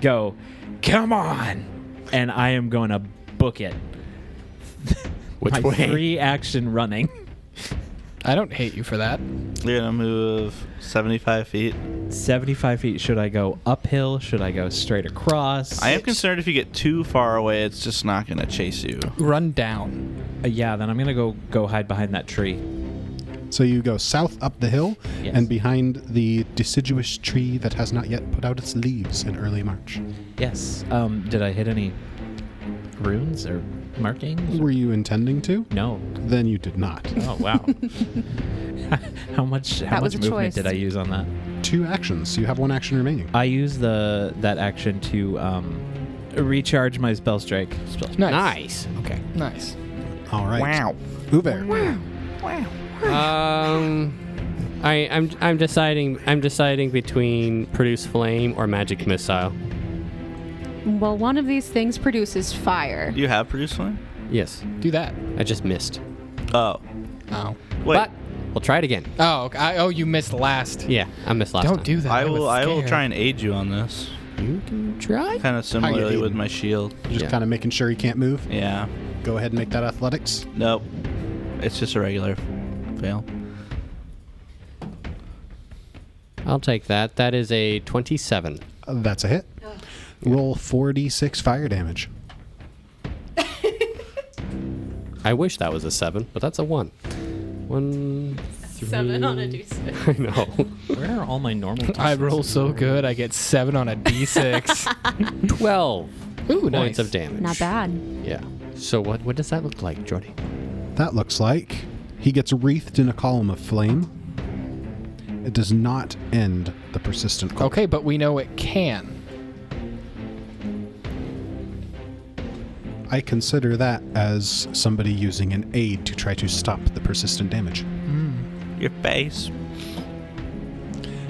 go, come on! And I am going to book it. Which my way? free action running. I don't hate you for that. You're gonna move 75 feet. 75 feet. Should I go uphill? Should I go straight across? I am concerned if you get too far away, it's just not gonna chase you. Run down. Yeah, then I'm going to go hide behind that tree. So you go south up the hill Yes. and behind the deciduous tree that has not yet put out its leaves in early March. Yes. Did I hit any runes or markings? Were you intending to? No. Then you did not. Oh, wow. how much was a movement choice. did I use on that? 2 actions. You have 1 action remaining. I used that action to recharge my spell strike. Nice. Okay. Nice. All right. Wow. Uber. I'm deciding between produce flame or magic missile. Well, one of these things produces fire. You have Produce Flame? Yes, Do that. I just missed. Oh. Oh. Wait. But we'll try it again. Oh, okay. Oh, you missed last. Yeah, I missed last Don't time. do that. I was will scared. try and aid you on this. You can try. Kind of similarly aiding? with my shield. Just Yeah. kind of making sure he can't move. Yeah. Go ahead and make that athletics. Nope. It's just a regular fail. I'll take that. That is a 27. That's a hit. Roll 4d6 fire damage. I wish that was a 7, but that's a 1. 1, 3. 7 on a d6. I know. Where are all my normal I roll so good. I get 7 on a d6. 12 Ooh, points nice. of damage. Not bad. Yeah. So what does that look like, Jordy? That looks like he gets wreathed in a column of flame, It does not end the persistent cold. Okay, but we know it can. I consider that as somebody using an aid to try to stop the persistent damage. Your face.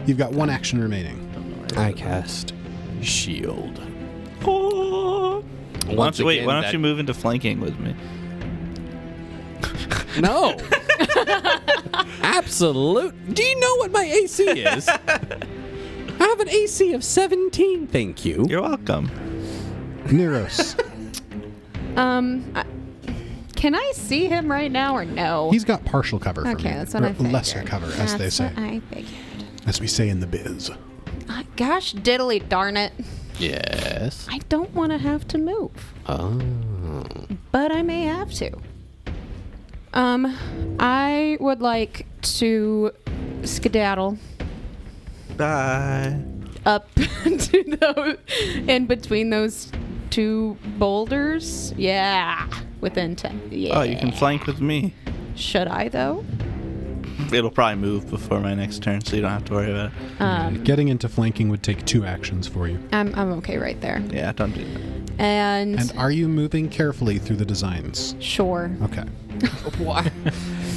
You've got one action remaining. I cast shield. Oh. Why don't you move into flanking with me? No. Absolute. Do you know what my AC is? I have an AC of 17, thank you. You're welcome. Neros. Can I see him right now or no? He's got partial cover from Okay, you. that's what I figured. Lesser cover, as they That's say. what I figured. As we say in the biz. Gosh diddly darn it. Yes. I don't want to have to move. Oh. But I may have to. I would like to skedaddle Bye. up to those, in between those two boulders. Yeah. Within 10. Yeah. Oh, you can flank with me. Should I, though? It'll probably move before my next turn, so you don't have to worry about it. Getting into flanking would take 2 actions for you. I'm okay right there. Yeah, don't do that. And are you moving carefully through the designs? sure. Okay. What?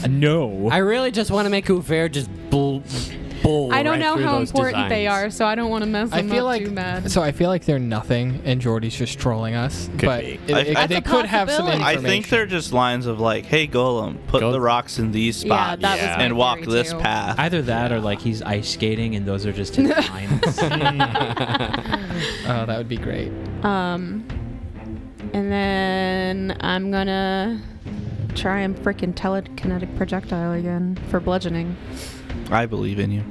No. I really just want to make Uver just bull I don't right know through how those important they designs. are, so I don't want to mess them up too bad. So I feel like they're nothing, and Jordy's just trolling us. But be. they could have some possibility. information. I think they're just lines of like, hey, Golem, put Go- the rocks in these spots that was my and walk theory, this too. path. Either that or like he's ice skating and those are just his lines. Oh, that would be great. And then I'm gonna try and freaking telekinetic projectile again for bludgeoning. I believe in you.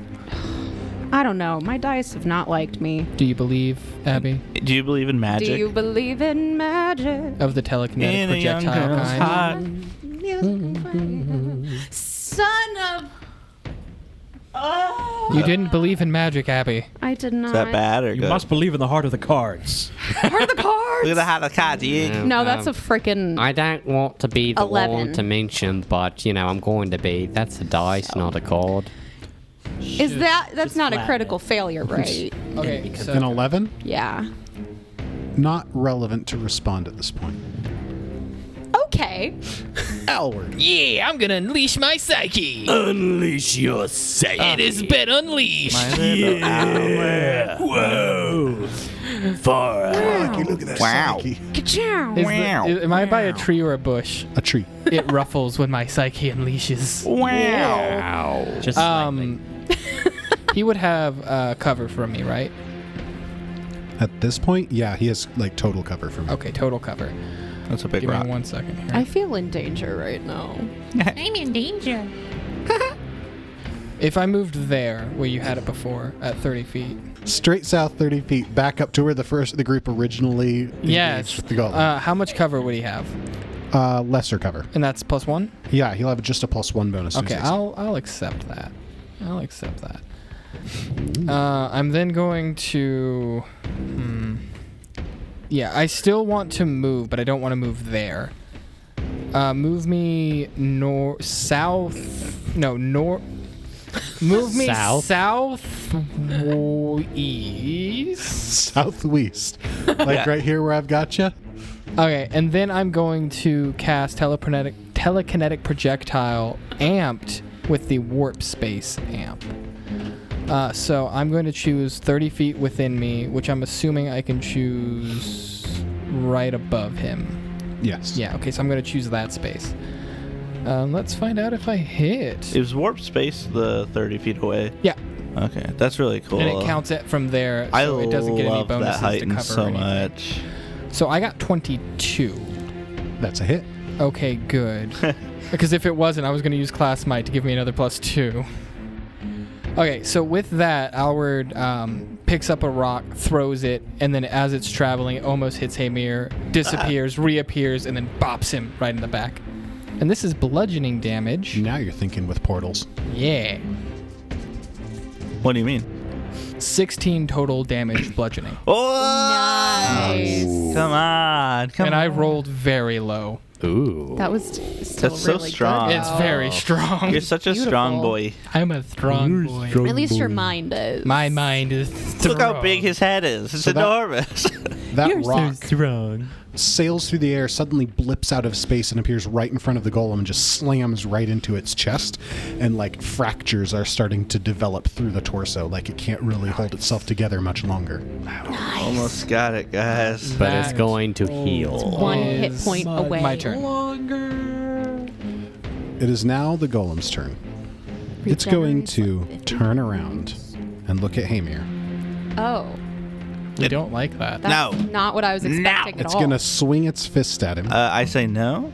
I don't know. My dice have not liked me. Do you believe, Abby, Do you believe in magic? Do you believe in magic? of the telekinetic In a young projectile girl's kind? heart. Son of... Oh! You didn't believe in magic, Abby. I did not. Is that bad or You good? must believe in the heart of the cards. Heart of the cards! Look at the hat of the cat, yeah. No, that's a freaking... I don't want to be the 11. one to mention, but you know I'm going to be. That's a dice, not a card. Is that's just not a flatten critical it. failure, right? Okay, An so 11? Yeah. Not relevant to respond at this point. Okay. Alward. yeah, I'm gonna unleash my psyche. Unleash your psyche. It has been unleashed. Whoa. For Look at that Wow. psyche. Ka-chow. Am I by a tree or a bush? A tree. It ruffles when my psyche unleashes. Wow. Just slightly. He would have cover from me, right? At this point, yeah, he has like total cover from you. Okay, total cover. That's a big Give rock. me 1 second here. I feel in danger right now. I'm in danger. If I moved there, where you had it before, at 30 feet. Straight south 30 feet, back up to where the group originally engaged Yes. with the golem. How much cover would he have? Lesser cover. And that's +1? Yeah, he'll have just a +1 bonus. to Okay, his AC. I'll accept that. I'll accept that. I'm then going to... Yeah, I still want to move, but I don't want to move there. Move me south... No, north... Move me South? southeast. Southwest. Like right here where I've got you. Okay, and then I'm going to cast telekinetic projectile amped with the warp space amp. So I'm going to choose 30 feet within me, which I'm assuming I can choose right above him. Yes. Yeah, okay, so I'm going to choose that space. Let's find out if I hit. Is warp space the 30 feet away? Yeah, Okay, that's really cool. and it counts it from there, so I it doesn't get any love bonuses that height to cover so anything. much. So I got 22. That's a hit. Okay, good. Because if it wasn't, I was going to use Class Might to give me another +2. Okay, so with that, Alward picks up a rock, throws it, and then as it's traveling, it almost hits Hamir, disappears, reappears, and then bops him right in the back. And this is bludgeoning damage. Now you're thinking with portals. Yeah. What do you mean? 16 total damage bludgeoning. Oh! Nice. Come on. And I rolled very low. Ooh. That was still That's so really strong. Good, It's though. very strong. You're such a Beautiful. strong boy. I'm a strong boy. At least your mind is. My mind is strong. Look how big his head is. It's So that- enormous. That rock strong. sails through the air, suddenly blips out of space and appears right in front of the golem and just slams right into its chest. And like fractures are starting to develop through the torso, like it can't really hold itself together much longer. Almost got it, guys. But it's That going to heal. One hit is point away. My turn. It is now the golem's turn. It's going Regenerates to like 50. turn around and look at Hamir. Oh, You don't like that. that's No. not what I was expecting at It's all. going to swing its fist at him. I say no.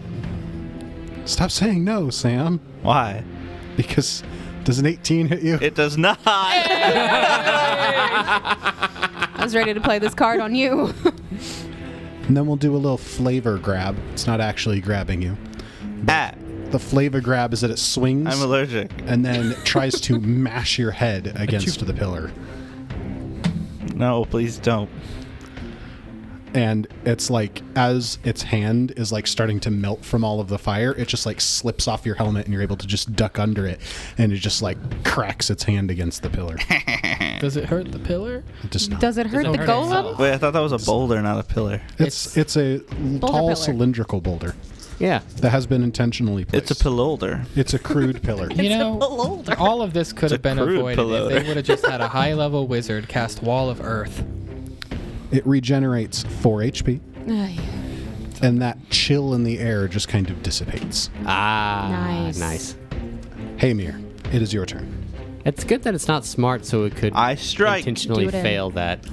Stop saying no, Sam. Why? Because does an 18 hit you? It does not. I was ready to play this card on you. And then we'll do a little flavor grab. It's not actually grabbing you. Ah, The flavor grab is that it swings I'm allergic. and then tries to mash your head against the pillar. No, please don't. And it's like, as its hand is like starting to melt from all of the fire, it just like slips off your helmet and you're able to just duck under it. And it just like cracks its hand against the pillar. Does it hurt the pillar? It does not. Does it hurt Doesn't the hurt golem? itself. Wait, I thought that was a boulder, not a pillar. It's a tall pillar. cylindrical boulder Yeah. that has been intentionally placed. It's a pilloulder. It's a crude pillar. You know, all of this could It's have a been crude avoided pillow. if they would have just had a high-level wizard cast Wall of Earth. It regenerates 4 HP, Ay, and that chill in the air just kind of dissipates. Nice. Nice. Hamir, it is your turn. It's good that it's not smart, so it could I strike. intentionally Do it in. fail that.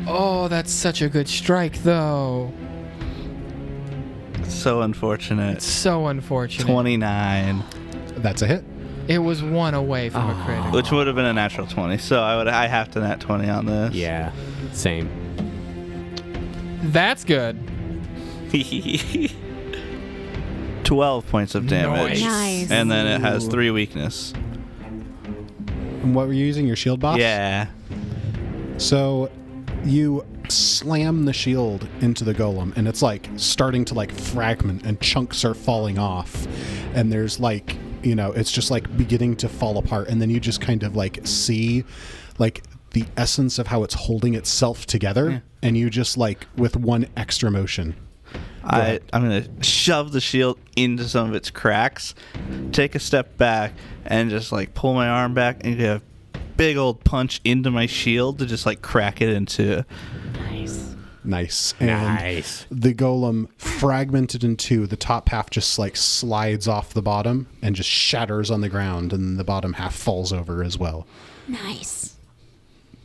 Oh, that's such a good strike, though. So unfortunate. So unfortunate. 29, That's a hit. It was one away from a critic. which would have been a natural 20. So I have to nat 20 on this. Yeah. Same. That's good. 12 points of damage. Nice. And then it has 3 weakness. And what were you using? Your shield boss? Yeah. So you slam the shield into the golem, and it's like starting to like fragment, and chunks are falling off. And there's like, you know, it's just like beginning to fall apart. And then you just kind of like see like the essence of how it's holding itself together. Yeah. And you just like, with one extra motion, I'm going to shove the shield into some of its cracks, take a step back, and just like pull my arm back and get a big old punch into my shield to just like crack it into. nice. And Nice. the golem fragmented in two. The top half just like slides off the bottom and just shatters on the ground, and the bottom half falls over as well. nice.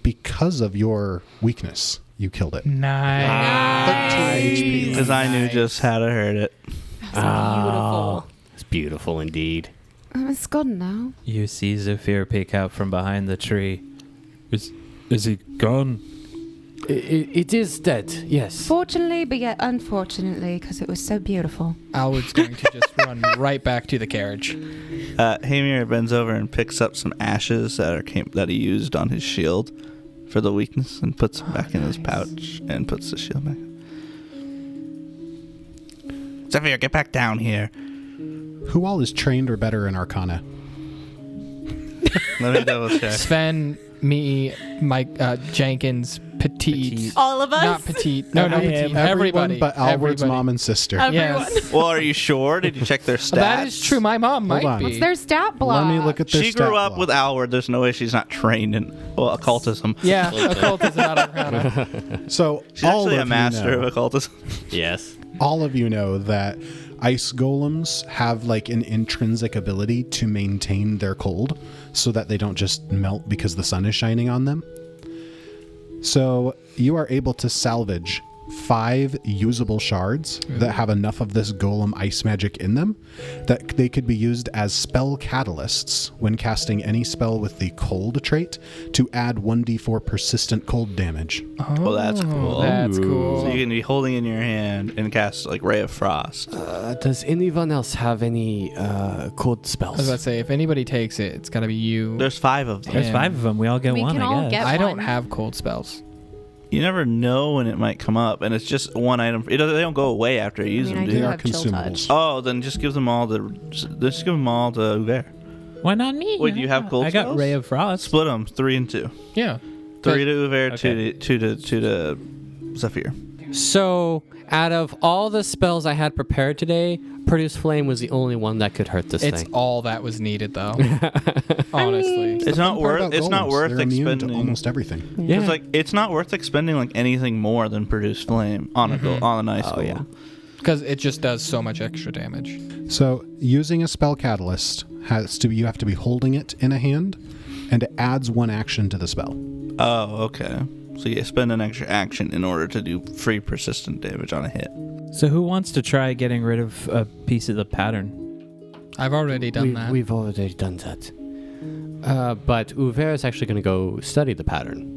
Because of your weakness, you killed it. Nice. Because I knew just how to hurt it. Beautiful. It's beautiful indeed. It's gone now. You see Zephyr peek out from behind the tree. Is he gone? It is dead, yes. Fortunately, but yet unfortunately, because it was so beautiful. Alwood's going to just run right back to the carriage. Hamir bends over and picks up some ashes that he used on his shield for the weakness and puts them back in his pouch and puts the shield back. Zephyr, get back down here. Who all is trained or better in Arcana? Let me double check. Sven, me, Mike, Jenkins, Petite. All of us? Not Petite. No, no, Petite. Everyone Everybody. but Alward's Everybody. mom and sister. Yes. Well, are you sure? Did you check their stats? That is true. My mom might on. be. What's their stat block? Let me look at their She stat grew up block. with Alward. There's no way she's not trained in occultism. Yeah, occultism, not arcana. So She's all actually of a master you know, of occultism. Yes. all of you know that ice golems have like an intrinsic ability to maintain their cold so that they don't just melt because the sun is shining on them. So you are able to salvage 5 usable shards that have enough of this golem ice magic in them that they could be used as spell catalysts when casting any spell with the cold trait to add 1d4 persistent cold damage. Oh, that's cool. That's So cool. you can be holding in your hand and cast like Ray of Frost. Does anyone else have any cold I was spells? about to say, if anybody takes it, it's got to be you. There's 5 of them. There's 5 of them. We all get We one, can I all guess. get I don't one. have cold spells. You never know when it might come up, and it's just one item. They don't go away after you use them, do They you? are consumables. Oh, then just give them all to Uver. Why not me? Wait, do you have gold I got spells? Ray of Frost. Split them 3 and 2. Yeah. 3 to Uver, Okay. 2 to Zephyr. So, out of all the spells I had prepared today, Produce Flame was the only one that could hurt this It's thing. all that was needed, though. Honestly. It's not worth. It's not worth They're immune to expending. almost everything. Yeah. It's like it's not worth expending like anything more than Produce Flame on a on a nice goal. yeah. Because it just does so much extra damage. So using a spell catalyst you have to be holding it in a hand, and it adds 1 action to the spell. Oh, okay. So you spend an extra action in order to do free persistent damage on a hit. So who wants to try getting rid of a piece of the pattern? I've already done that. We've already done that. But Uver is actually going to go study the pattern.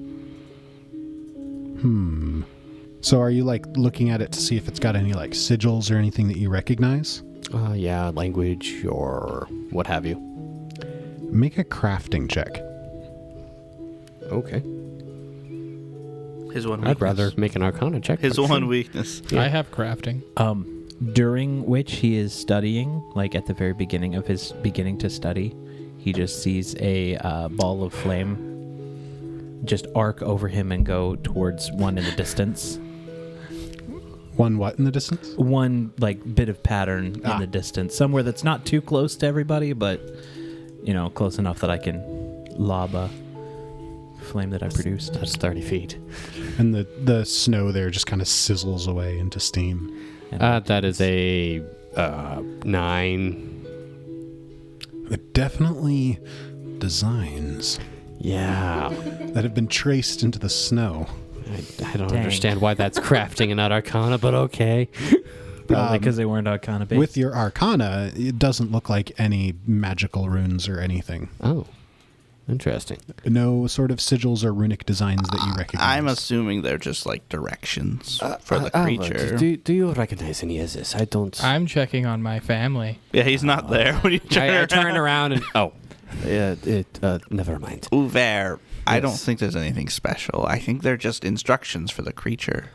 So are you like looking at it to see if it's got any like sigils or anything that you recognize? Yeah, language or what have you. Make a crafting check. Okay. His one. I'd Weakness. rather make an Arcana check. His but one sure. weakness. Yeah. I have crafting. During which he is studying, like at the very beginning of his beginning to study, he just sees a ball of flame just arc over him and go towards one in the distance. One what in the distance? One like bit of pattern in the distance, somewhere that's not too close to everybody, but close enough that I can lob a flame that I produced. That's 30 feet. And the snow there just kind of sizzles away into steam. That is a 9. Definitely designs Yeah. that have been traced into the snow. I don't Dang. understand why that's crafting and not Arcana, but okay. Probably because they weren't Arcana based. With your Arcana, it doesn't look like any magical runes or anything. Oh, interesting. No sort of sigils or runic designs that you recognize. I'm assuming they're just like directions for the Albert, creature. do you recognize any of this? I don't. I'm checking on my family. Yeah, he's not there when you turn I around. turn around and never mind. Uver. I Yes. don't think there's anything special. I think they're just instructions for the creature.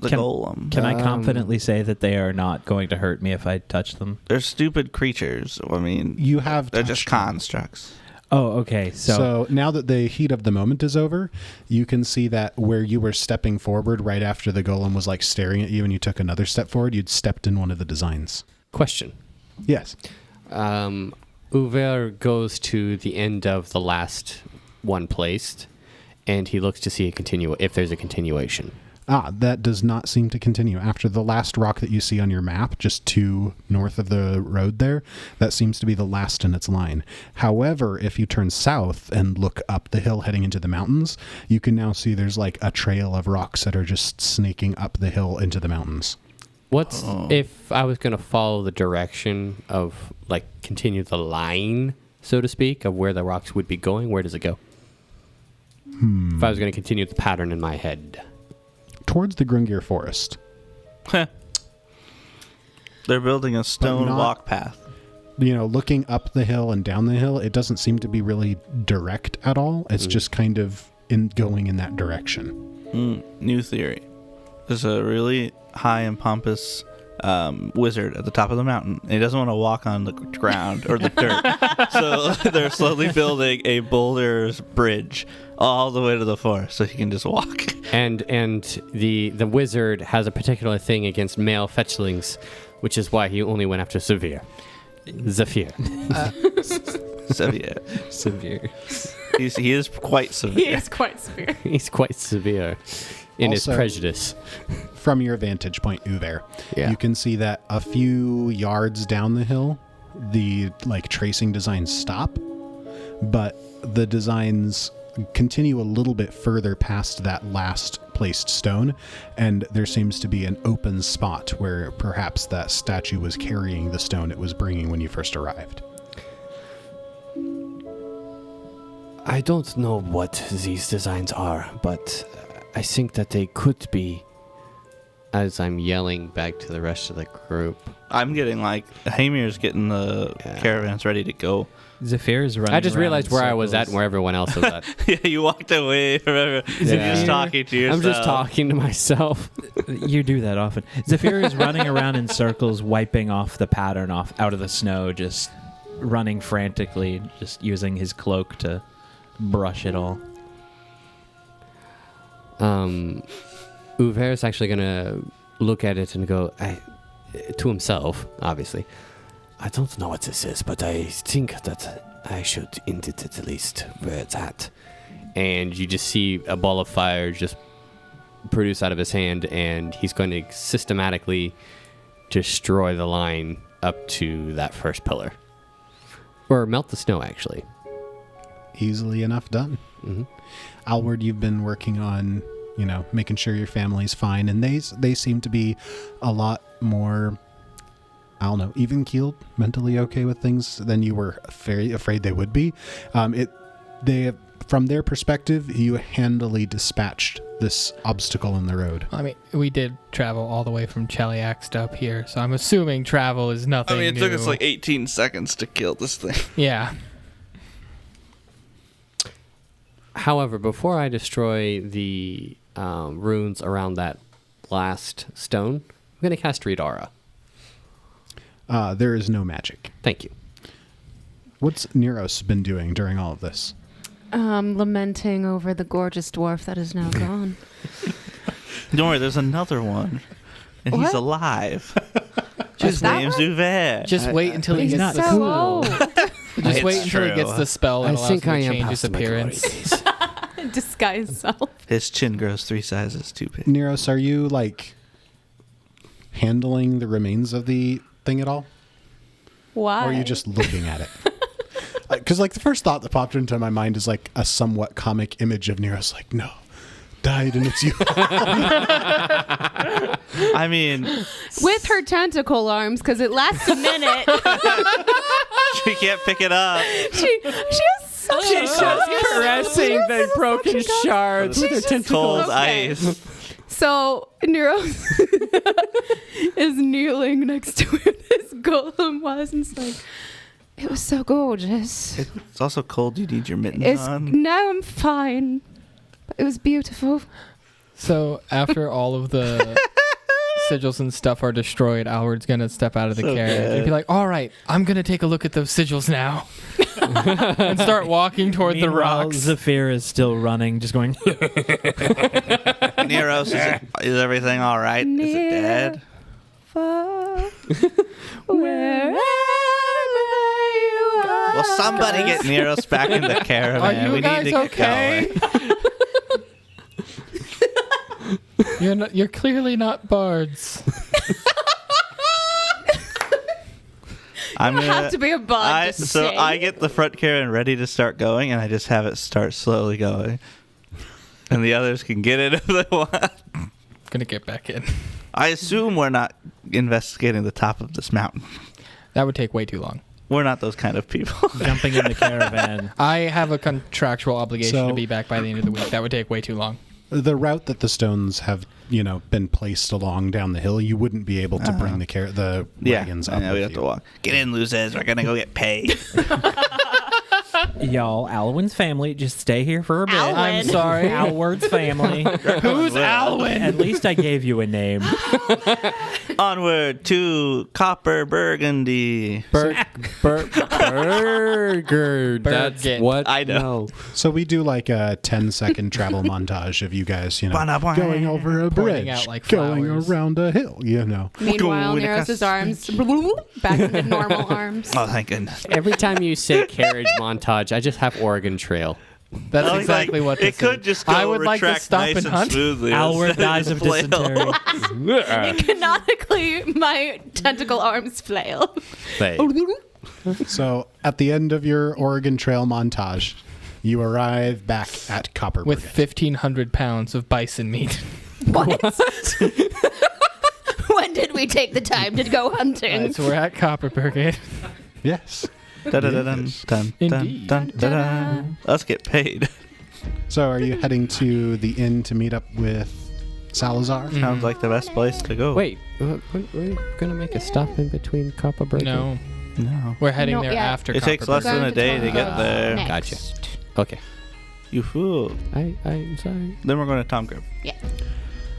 The golem. Can I confidently say that they are not going to hurt me if I touch them? They're stupid creatures. I mean, You have they're just touched them. constructs. Oh, okay. So now that the heat of the moment is over, you can see that where you were stepping forward right after the golem was like staring at you and you took another step forward, you'd stepped in one of the designs. Question. Yes. Uver goes to the end of the last one placed, and he looks to see if there's a continuation. That does not seem to continue. After the last rock that you see on your map, just 2 north of the road there, that seems to be the last in its line. However, if you turn south and look up the hill heading into the mountains, you can now see there's like a trail of rocks that are just snaking up the hill into the mountains. What's if I was going to follow the direction of, like, continue the line, so to speak, of where the rocks would be going? Where does it go? If I was going to continue the pattern in my head. Towards the Grungir Forest. They're building a stone not- walk path. Looking up the hill and down the hill, it doesn't seem to be really direct at all. It's just kind of going in that direction. New theory. There's a really high and pompous wizard at the top of the mountain. And he doesn't want to walk on the ground or the dirt. So they're slowly building a boulder's bridge all the way to the forest so he can just walk. And the wizard has a particular thing against male fetchlings, which is why he only went after Zephyr. Severe. He is quite severe. He is quite severe. He's quite severe in his Also- prejudice. From your vantage point, Uver, Yeah. you can see that a few yards down the hill, the tracing designs stop, but the designs continue a little bit further past that last placed stone, and there seems to be an open spot where perhaps that statue was carrying the stone it was bringing when you first arrived. I don't know what these designs are, but I think that they could be as I'm yelling back to the rest of the group. I'm getting like Hamir's getting the caravans ready to go. Zephyr is running. I just around realized in where I was at circles. and where everyone else was at. Yeah, you walked away from everyone. You're just talking to yourself. I'm just talking to myself. You do that often. Zephyr is running around in circles, wiping off the pattern out of the snow, just running frantically, just using his cloak to brush it all. Uver is actually gonna look at it and go to himself, obviously. I don't know what this is, but I think that I should end it at least where it's at. And you just see a ball of fire just produce out of his hand, and he's going to systematically destroy the line up to that first pillar. Or melt the snow, actually. Easily enough done. Mm-hmm. Alward, you've been working on, making sure your family's fine, and they seem to be a lot more, I don't know, even-keeled, mentally okay with things than you were very afraid they would be. From their perspective, you handily dispatched this obstacle in the road. I mean, we did travel all the way from Cheliax up here, so I'm assuming travel is nothing I mean, it took us new. like 18 seconds to kill this thing. Yeah. However, before I destroy the runes around that last stone, I'm going to cast Read Aura. There is no magic. Thank you. What's Neros been doing during all of this? Lamenting over the gorgeous dwarf that is now gone. Don't worry, there's another one. And he's What? alive. Just His that name's one? Uver. Just wait until he He's gets the so old. Just wait It's until he true. gets the spell that I allows think him I to am change his past my glory appearance. days. Disguise self. His chin grows 3 sizes too big. Neros, are you, handling the remains of the thing at all? Why? Or are you just looking at it? Because, the first thought that popped into my mind is, a somewhat comic image of Neros, no, died and it's you. I mean, with her tentacle arms, because it lasts a minute. she can't pick it up. she has such She's just caressing the broken shards with her tentacles. Cold ice. So Neros is kneeling next to where this golem was, and it's like, it was so gorgeous. It's also cold. You need your mittens on. Now I'm fine. But it was beautiful. So after all of the sigils and stuff are destroyed, Alward's going to step out of the carriage and be like, all right, I'm going to take a look at those sigils now. And start walking toward the Meanwhile, rocks. Zephyr is still running, just going. Neros, is everything all right? Is it dead? Far, wherever you are. Will somebody get Neros back in the caravan? Are you we guys need to okay? get going. You're clearly not bards. I'm You gonna have to be a bard to so sing. I get the front caravan ready to start going, and I just have it start slowly going, and the others can get it if they want. Gonna get back in. I assume we're not investigating the top of this mountain. That would take way too long. We're not those kind of people. Jumping in the caravan. I have a contractual obligation So- to be back by the end of the week. That would take way too long. The route that the stones have, been placed along down the hill, you wouldn't be able to bring the wagons up. I know we with have you. to walk. Get in, losers. We're gonna go get paid. Y'all, Alwyn's family, just stay here for a bit. Alwyn. I'm sorry. Alward's family. Who's Alwyn? At least I gave you a name. Onward to Kopparberget. Burger. That's Burget. what I know. So we do a 10-second travel montage of you guys, Ba-da-ba. going over a Pointing bridge, out like going flowers. around a hill, Meanwhile, Going Neros' across- arms back into normal arms. Oh, thank goodness. Every time you say carriage montage, I just have Oregon Trail. That's I exactly what it this could is. just go I would like to retract stop nice and and hunt. smoothly. Alward instead dies of flail. dysentery. Canonically, my tentacle arms flail. So at the end of your Oregon Trail montage, you arrive back at Kopparberget. With 1,500 pounds of bison meat. What? When did we take the time to go hunting? Right, so we're at Kopparberget. Yes. Dun-dun-dun-dun, dun, Indeed. dun, dun, dun. Let's get paid. So are you heading to the inn to meet up with Salazar? Sounds like the best place to go. Wait, we're gonna make a stop in between Kopparberget? No, No. we're heading Not there yet. after. It takes less Kopparberget. than a day to get there. Next. Gotcha. Okay. You fool. I'm sorry. Then we're going to Tom Grove.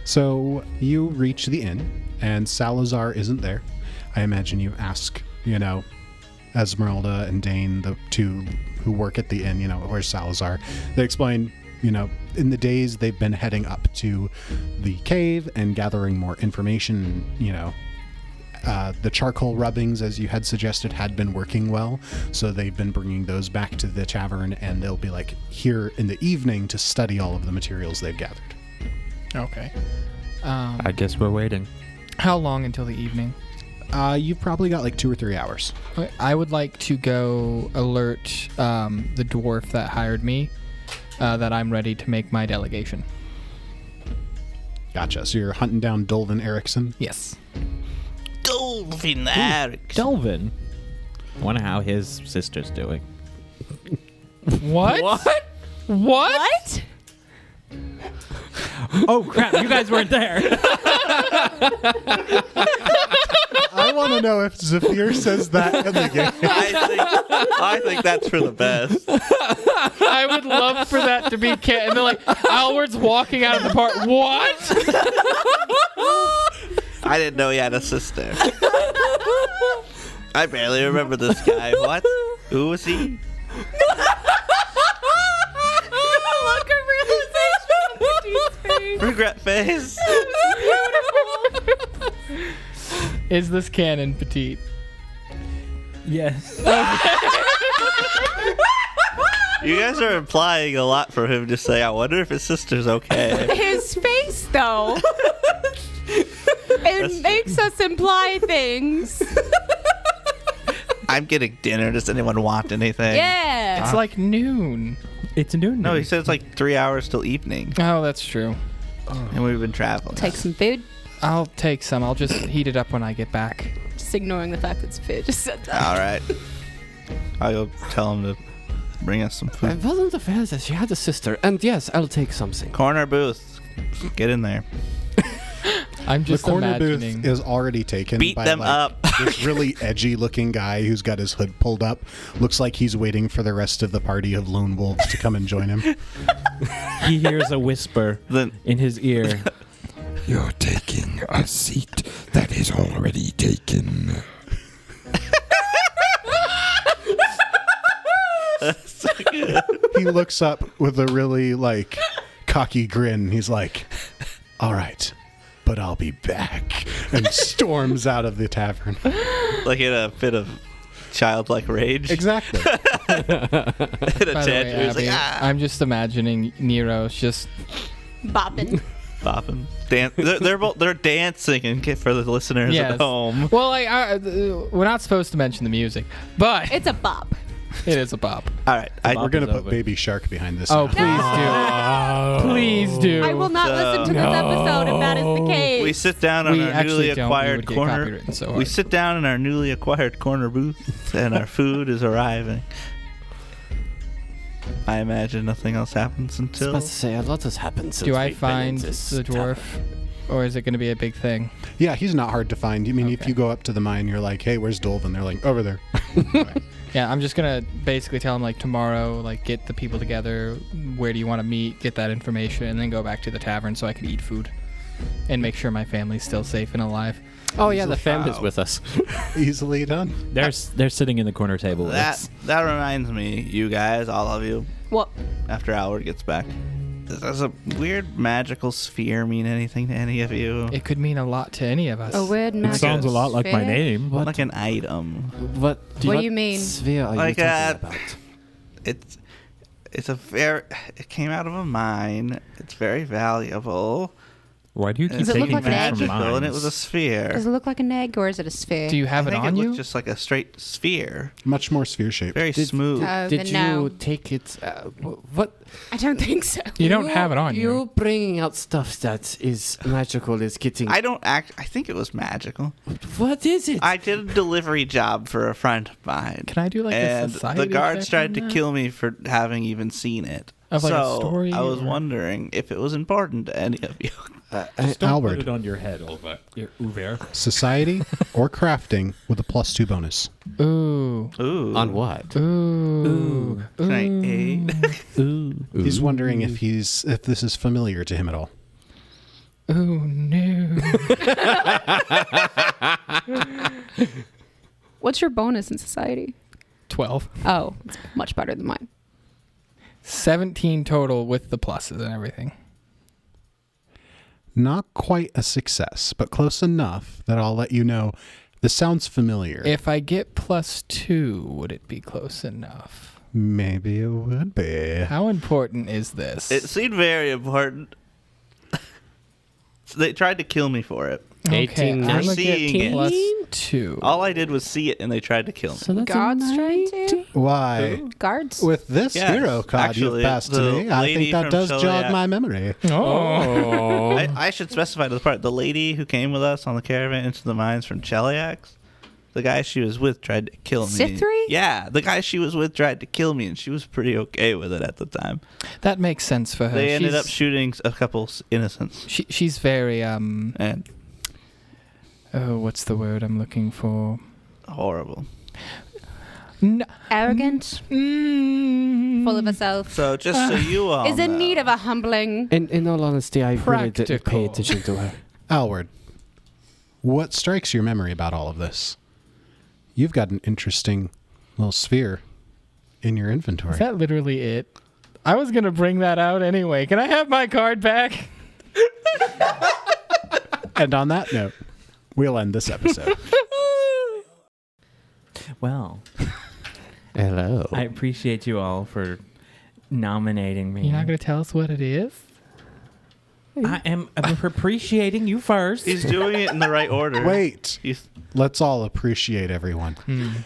So you reach the inn, and Salazar isn't there. I imagine you ask, Esmeralda and Dane, the two who work at the inn, where's Salazar? They explain, in the days they've been heading up to the cave and gathering more information, the charcoal rubbings, as you had suggested, had been working well. So they've been bringing those back to the tavern, and they'll be here in the evening to study all of the materials they've gathered. Okay. I guess we're waiting. How long until the evening? You've probably got 2 or 3 hours. I would like to go alert the dwarf that hired me that I'm ready to make my delegation. Gotcha. So you're hunting down Dolvin Erickson? Yes. Dolphin Eric. Delvin. I wonder how his sister's doing. What? What? Oh crap! You guys weren't there. I want to know if Zephyr says that in the game. I think that's for the best. I would love for that to be and they're like, Alward's walking out of the park. What? I didn't know he had a sister. I barely remember this guy. What? Who was he? Look of realization on Petite's face. Regret face. Is this canon, Petite? Yes. You guys are implying a lot for him to say, I wonder if his sister's okay. His face, though. It makes us imply things. I'm getting dinner. Does anyone want anything? Yeah. It's like noon. It's noon. No, he said it's 3 hours till evening. Oh, that's true. And we've been traveling. Take some food. I'll take some. I'll just heat it up when I get back. Just ignoring the fact that it's food. Just said that. All right. I'll go tell him to bring us some I food. wasn't aware that she had a sister, and yes, I'll take something. Corner booth. Get in there. I'm just the corner imagining. booth is already taken Beat by them up. this really edgy looking guy who's got his hood pulled up. Looks like he's waiting for the rest of the party of lone wolves to come and join him. He hears a whisper Then in his ear. You're taking a seat that is already taken. He looks up with a really cocky grin. He's like, all right, but I'll be back, and storms out of the tavern. like in a fit of childlike rage. Exactly. In a By the way, tantrum. He's like, Abby, I'm just imagining Nero's just Bopping. bopping. They're dancing and for the listeners Yes. at home. Well, we're not supposed to mention the music, but It's a bop. it is a bop. All right. We're going to is put over. Baby Shark behind this. Oh, now. please do. Please do. I will not listen to this episode if that is the case. We sit down on We our actually newly don't. We acquired would get corner. copywritten so We hard. sit down in our newly acquired corner booth, and our food is arriving. I imagine nothing else happens I was until. about to say, a lot has happened since Do I we've been in find this the dwarf, or is it going to be a big thing? Yeah, he's not hard to find. I mean, if Okay. you go up to the mine, you're like, hey, where's Dolvin? They're like, over there. Yeah, I'm just gonna basically tell him tomorrow, get the people together. Where do you want to meet? Get that information, and then go back to the tavern so I can eat food, and make sure my family's still safe and alive. Oh yeah, the family's with us. Easily done. They're sitting in the corner table. That reminds me, you guys, all of you, What? after Albert gets back. Does a weird magical sphere mean anything to any of you? It could mean a lot to any of us. A weird It magic sounds a lot like my sphere? name. Like an item. What What do you mean? sphere are Like you talking about? It's a it came out of a mine. It's very valuable. Why do you keep Does it look taking like an things egg? from Magical, and it was a mines? sphere. Does it look like an egg or is it a sphere? Do you have I it think on it you? looked just like a straight sphere. Much more sphere shaped. Very smooth. Oh, Did then you no. take it? What? I don't think so. You don't have it on you. You bringing out stuff that is magical is getting. I think it was magical. What is it? I did a delivery job for a friend of mine. Can I do a and society the guards check tried on to that? kill me for having even seen it. Of like a story. I was or- wondering if it was important to any of you. Just don't Albert. put it on your head, Uver. Society or crafting with a +2 bonus. Ooh. Ooh. On what? Ooh. Can I aid? He's wondering if this is familiar to him at all. Ooh, no. What's your bonus in society? 12. Oh, it's much better than mine. 17 total with the pluses and everything. Not quite a success, but close enough that I'll let you know this sounds familiar. If I get +2, would it be close enough? Maybe it would be. How important is this? It seemed very important. So they tried to kill me for it. 18, I'm gonna get seeing it. +2. All I did was see it, and they tried to kill me. So that's Guards trying to? Why? Guards? With this Yes, hero card actually, you've passed to the me, I lady think that from does jog Chiliac- my memory. Oh. I should specify to the part. The lady who came with us on the caravan into the mines from Cheliax, the guy she was with tried to kill me. Sithri? Yeah, the guy she was with tried to kill me, and she was pretty okay with it at the time. That makes sense for her. They ended She's- up shooting a couple innocents. She's very, And oh, what's the word I'm looking for? horrible. Arrogant? Full of herself? So just so you all Is in know, need of a humbling. In all honesty, I really didn't pay Practical. attention to her. Alward, what strikes your memory about all of this? You've got an interesting little sphere in your inventory. Is that literally it? I was going to bring that out anyway. Can I have my card back? And on that note, we'll end this episode. Well, Hello. I appreciate you all for nominating me. You're not going to tell us what it is? I'm appreciating you first. he's doing it in the right order. Wait. He's, Let's all appreciate everyone.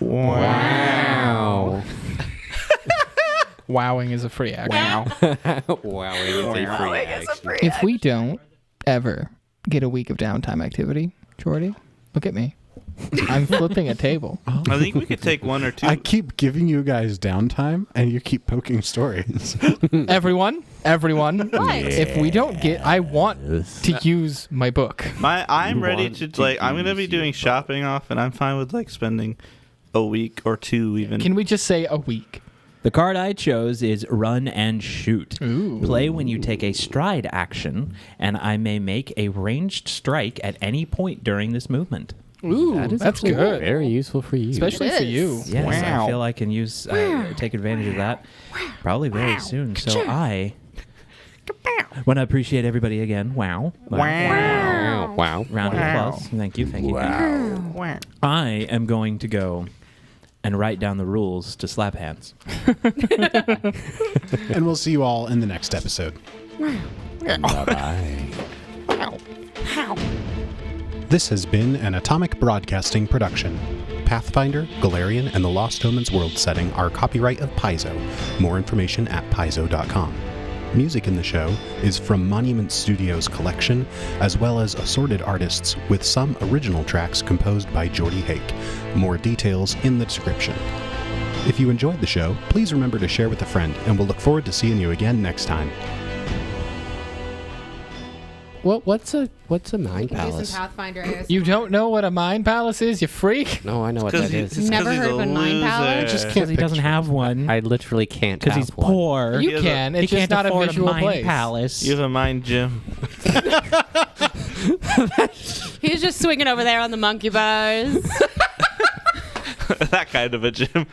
Wow. Wowing is a free action. Wow, it is a free action. If we don't ever get a week of downtime activity, Jordy, look at me. I'm flipping a table. I think we could take one or two. I keep giving you guys downtime, and you keep poking stories. Everyone, What? if we don't get, I want to use my book. I'm ready want to to like. I'm gonna use be doing shopping off, and I'm fine with like spending a week or two even. Can we just say a week? The card I chose is Run and Shoot. Ooh. Play when you take a stride action, and I may make a ranged strike at any point during this movement. Ooh, that's cool. good. Very useful for you. Especially for you. Yes, I feel I can use take advantage of that probably very soon. So I want to appreciate everybody again. Wow. Wow. Wow. Round of applause. Thank you. Thank you. Wow. I am going to go and write down the rules to slap hands. And we'll see you all in the next episode. Bye-bye. This has been an Atomic Broadcasting production. Pathfinder, Galarian, and the Lost Omens world setting are copyright of Paizo. More information at paizo.com. Music in the show is from Monument Studios' collection, as well as assorted artists, with some original tracks composed by Jordy Hake. More details in the description. If you enjoyed the show, please remember to share with a friend, and we'll look forward to seeing you again next time. What's a mine Do palace? some Pathfinder AS. You don't know what a mind palace is, you freak? No, I know what Because that is. he's Never heard of a Mind Palace? Just Because can't he doesn't picture. have one. I literally can't Because have he's one. poor. You has a- can. he It's just can't not a afford visual mind place. palace. You have a mind gym. He's just swinging over there on the monkey bars. That kind of a gym.